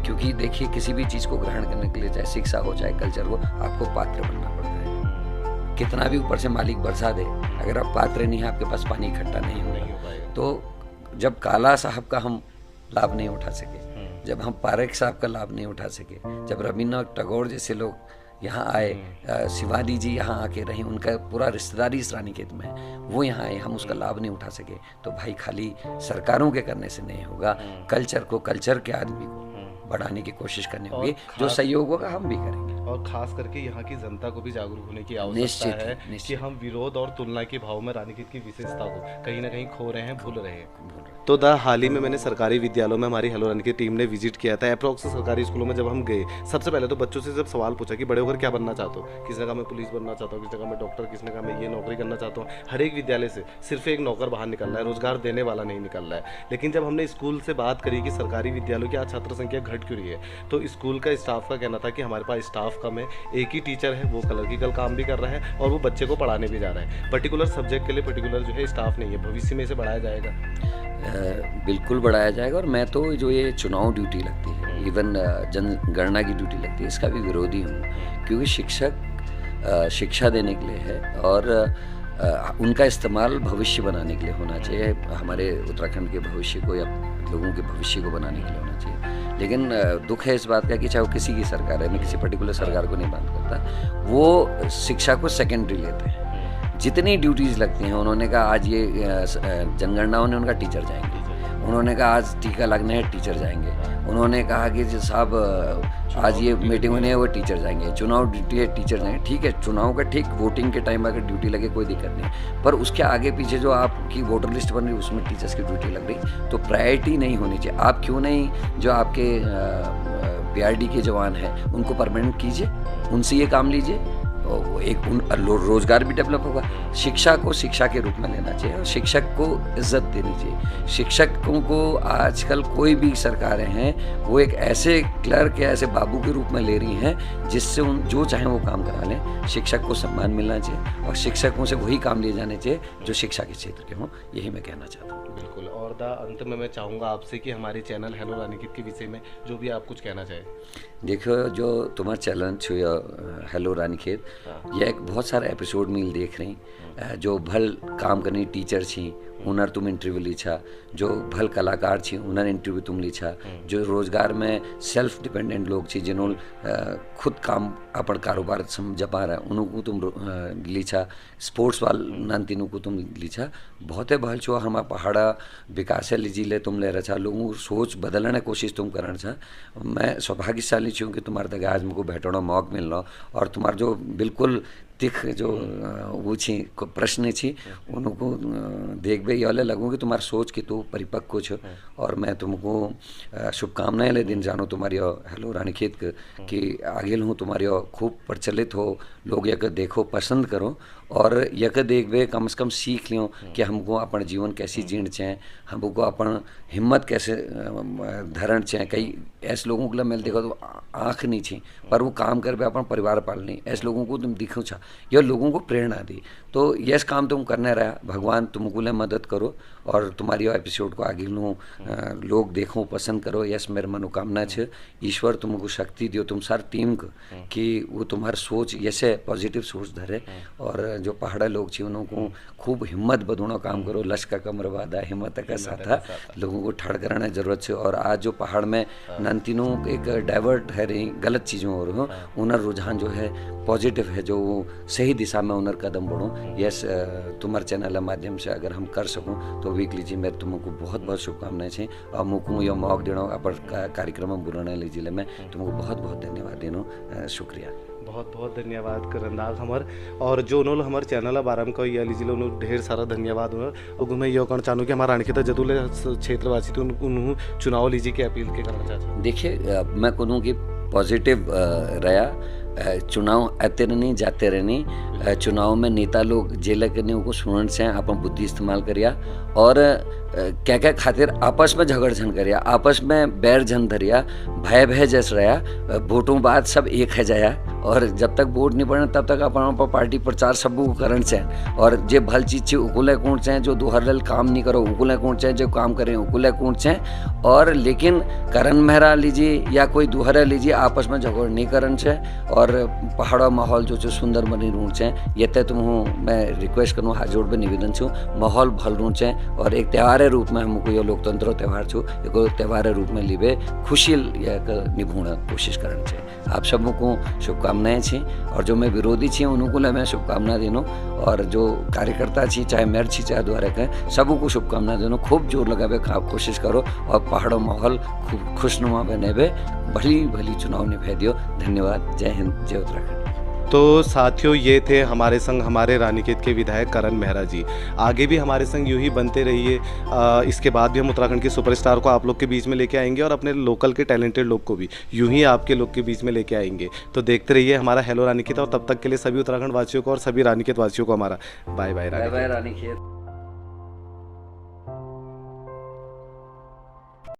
क्योंकि देखिए, किसी भी चीज़ को ग्रहण करने के लिए, चाहे शिक्षा हो चाहे कल्चर हो, आपको पात्र बनना पड़ता है। कितना भी ऊपर से मालिक बरसा दे, अगर आप पात्र नहीं है, आपके पास पानी इकट्ठा नहीं होगा। तो जब काला साहब का हम लाभ नहीं उठा सके, जब हम पारेख साहब का लाभ नहीं उठा सके, जब रविन्द्रनाथ टैगोर जैसे लोग यहाँ आए, शिवाजी जी यहाँ आके रहे, उनका पूरा रिश्तेदारी इस रानीखेत में है, वो यहाँ आए, हम उसका लाभ नहीं उठा सके, तो भाई खाली सरकारों के करने से नहीं होगा। कल्चर को, कल्चर के आदमी को बढ़ाने की कोशिश करनी होगी, जो सहयोग होगा हम भी करेंगे। और खास करके यहाँ की जनता को भी जागरूक होने की आवश्यकता है कि हम विरोध और तुलना के भाव में रानीखेत की विशेषता को कहीं ना कहीं खो रहे हैं, भूल रहे हैं। तो हाल ही में मैंने सरकारी विद्यालयों में हमारी हेलो रानीखेत टीम ने विजिट किया था। अप्रॉक्स सरकारी स्कूलों में जब हम गए, सबसे पहले तो बच्चों से जब सवाल पूछा कि बड़े होकर क्या बनना चाहते हो, किसने कहा मैं पुलिस बनना चाहता हूँ, किसने कहा मैं डॉक्टर, किसने कहा मैं ये नौकरी करना चाहता हूँ। हर एक विद्यालय से सिर्फ एक नौकर बाहर निकल रहा है, रोजगार देने वाला नहीं निकल रहा है। लेकिन जब हमने स्कूल से बात करी कि सरकारी विद्यालयों की आज छात्र संख्या घट क्यों रही है, तो स्कूल का स्टाफ का कहना था कि हमारे पास स्टाफ कम है, एक ही टीचर है, वो क्लर्किकल काम भी कर रहा है और वो बच्चे को पढ़ाने भी जा रहा है। पर्टिकुलर सब्जेक्ट के लिए पर्टिकुलर जो है स्टाफ नहीं है। भविष्य में इसे बढ़ाया जाएगा। बिल्कुल बढ़ाया जाएगा। और मैं तो जो ये चुनाव ड्यूटी लगती है, इवन जनगणना की ड्यूटी लगती है, इसका भी विरोधी हूँ, क्योंकि शिक्षक शिक्षा देने के लिए है और उनका इस्तेमाल भविष्य बनाने के लिए होना चाहिए, हमारे उत्तराखंड के भविष्य को या लोगों के भविष्य को बनाने के लिए होना चाहिए। लेकिन दुख है इस बात का कि चाहे वो किसी की सरकार है, मैं किसी पर्टिकुलर सरकार को नहीं बात करता, वो शिक्षा को सेकेंडरी लेते हैं। जितनी ड्यूटीज़ लगती हैं, उन्होंने कहा आज ये जनगणना ने उनका टीचर जाएंगे, उन्होंने कहा आज टीका लगना है टीचर जाएंगे, उन्होंने कहा कि साहब आज ये मीटिंग होनी है वो टीचर जाएंगे, चुनाव ड्यूटी है टीचर जाएंगे। ठीक है, चुनाव का ठीक वोटिंग के टाइम अगर ड्यूटी लगे कोई दिक्कत नहीं, पर उसके आगे पीछे जो आपकी वोटर लिस्ट बन रही है उसमें टीचर्स की ड्यूटी लग रही, तो प्रायोरिटी नहीं होनी चाहिए। आप क्यों नहीं जो आपके PRD के जवान हैं उनको परमानेंट कीजिए, उनसे ये काम लीजिए, वो एक रोजगार भी डेवलप होगा। शिक्षा को शिक्षा के रूप में लेना चाहिए और शिक्षक को इज्जत देनी चाहिए। शिक्षकों को आजकल कोई भी सरकारें हैं वो एक ऐसे क्लर्क या ऐसे बाबू के रूप में ले रही हैं जिससे उन जो चाहें वो काम करा लें। शिक्षक को सम्मान मिलना चाहिए और शिक्षकों से वही काम लिए जाने चाहिए जो शिक्षा के क्षेत्र के हों, यही मैं कहना चाहता हूँ। बिल्कुल। और अंत में मैं चाहूँगा आपसे कि हमारे चैनल हेलो रानीखेत के विषय में जो भी आप कुछ कहना चाहें। देखो, जो तुम्हारा चैनल छो हेलो रानीखेत, यह एक बहुत सारा एपिसोड मिल देख रही, जो भल काम करनी टीचर छी उनर तुम इंटरव्यू ली छा, जो भल कलाकार छी उनर इंटरव्यू तुम ली छा, जो रोजगार में सेल्फ डिपेंडेंट लोग छी जिन्होंने खुद काम अपन कारोबार जपा रहा है उनको तुम ली छा, स्पोर्ट्स वाल नानतीनों को तुम ली छा, बहुत भल छो हमारा पहाड़ा विकास लीजी ले तुम ले रहा छा, लोगों को सोच बदलने कोशिश तुम करना छा। मैं सौभाग्यशाली छूँ कि तुम्हारे तक आज मुझको बैठने मौका मिल रहा और तुम्हारा जो बिल्कुल तिख जो वो छी प्रश्न छी उनको देख बे ये लगूँ कि तुम्हारी सोच की तो परिपक्व छो और मैं तुमको शुभकामनाएं ले दिन जानो तुम्हारी हेलो रानीखेत कि आगे हूँ तुम्हारी खूब प्रचलित हो, लोग यक देखो पसंद करो और यक देख बे कम से कम सीख लियो कि हमको अपन जीवन कैसी जीण चाहें, हमको अपन हिम्मत कैसे धरण चाहें। कई ऐसे लोगों को मैं देखो तो आँख नहीं छी पर वो काम कर पे अपन परिवार पालनी, ऐसे लोगों को तुम दिखो छा, यह लोगों को प्रेरणा दी। तो यस काम तुम करने रहा, भगवान तुमको ले मदद करो और तुम्हारी एपिसोड को आगे लूँ लोग देखो पसंद करो, यस मेरे मनोकामना छे। ईश्वर तुमको शक्ति दियो तुम सारी टीम को कि वो तुम्हारी सोच ऐसे पॉजिटिव सोच धरे और जो पहाड़ा लोग छे उनको खूब हिम्मत बदूनो काम करो, लश्कर कमर वादा हिम्मत का साथा, लोगों को ठड़ कराने जरूरत है। और आज जो पहाड़ में नंतीनों एक डाइवर्ट है रही गलत चीज़ों और हो उनर रुझान जो है पॉजिटिव है, जो सही दिशा में उनर कदम बढ़ो। यस तुम्हारे चैनल के माध्यम से अगर हम कर सकूँ तो वीकली जी मैं तुमको बहुत बहुत शुभकामनाएं छे और मुझको यह मौका देना अपन कार्यक्रम में बुलाने ली जिले में तुमको बहुत बहुत धन्यवाद देनो, शुक्रिया। बहुत बहुत धन्यवाद करंदाज हमार और जो उन्होंने हमारे चैनल बारे में कही लीजिए उन्होंने ढेर सारा धन्यवाद और मैं ये कहना चाहूँ कि हमारा रानीखेत जदूले क्षेत्रवासी थे उन्होंने चुनाव लीजिए की अपील के करना चाहता हूँ। देखिए, मैं कहूँ कि पॉजिटिव रहा, चुनाव आते रहनी जाते रहनी, चुनाव में नेता लोग जेल करने को सुनने से अपन बुद्धि इस्तेमाल करिया और क्या क्या खातिर आपस में झगड़ झन करिया, आपस में बैर झन धरिया, भय जैस रहा, वोटों बाद सब एक है जाया और जब तक वोट नहीं पड़े तब तक अपन पार्टी प्रचार सब करण से और जे भल चीज छे उकुले कौन से जो दोहरल काम नहीं करो उकुले कौन से जो काम करें उकुले कौन से और लेकिन करण मेहरा लीजिए या कोई दोहरा लीजिए आपस में झगड़ नहीं करन से और पहाड़ा माहौल जो सुंदर बनी रूँ से ये तय तुम मैं रिक्वेस्ट करूँ हाथ जोड़ पे निवेदन छूँ माहौल भल रूँ से और एक त्यौहार रूप में हमको ये लोकतंत्र त्यौहार छो एगो त्यौहार रूप में लीबे खुशी निभूना कोशिश करना चाहिए। आप सबको शुभकामनाएं छी और जो मैं विरोधी छी उनको मैं शुभकामना देनो और जो कार्यकर्ता छी चाहे मेयर छी चाहे द्वारा कहें सबको शुभकामना देनो, खूब जोर लगावे कोशिश करो और पहाड़ों माहौल खूब खुशनुमा बने भली भली चुनाव निभा दियो। धन्यवाद। जय हिंद, जय उत्तराखंड। तो साथियों, ये थे हमारे संग हमारे रानीखेत के विधायक करण मेहरा जी। आगे भी हमारे संग यूं ही बनते रहिए। इसके बाद भी हम उत्तराखंड के सुपरस्टार को आप लोग के बीच में लेके आएंगे और अपने लोकल के टैलेंटेड लोग को भी यूं ही आपके लोग के बीच में लेके आएंगे। तो देखते रहिए हमारा हेलो रानीखेत और तब तक के लिए सभी उत्तराखंड वासियों को और सभी रानीखेत वासियों को हमारा बाय बाय रानीखेत।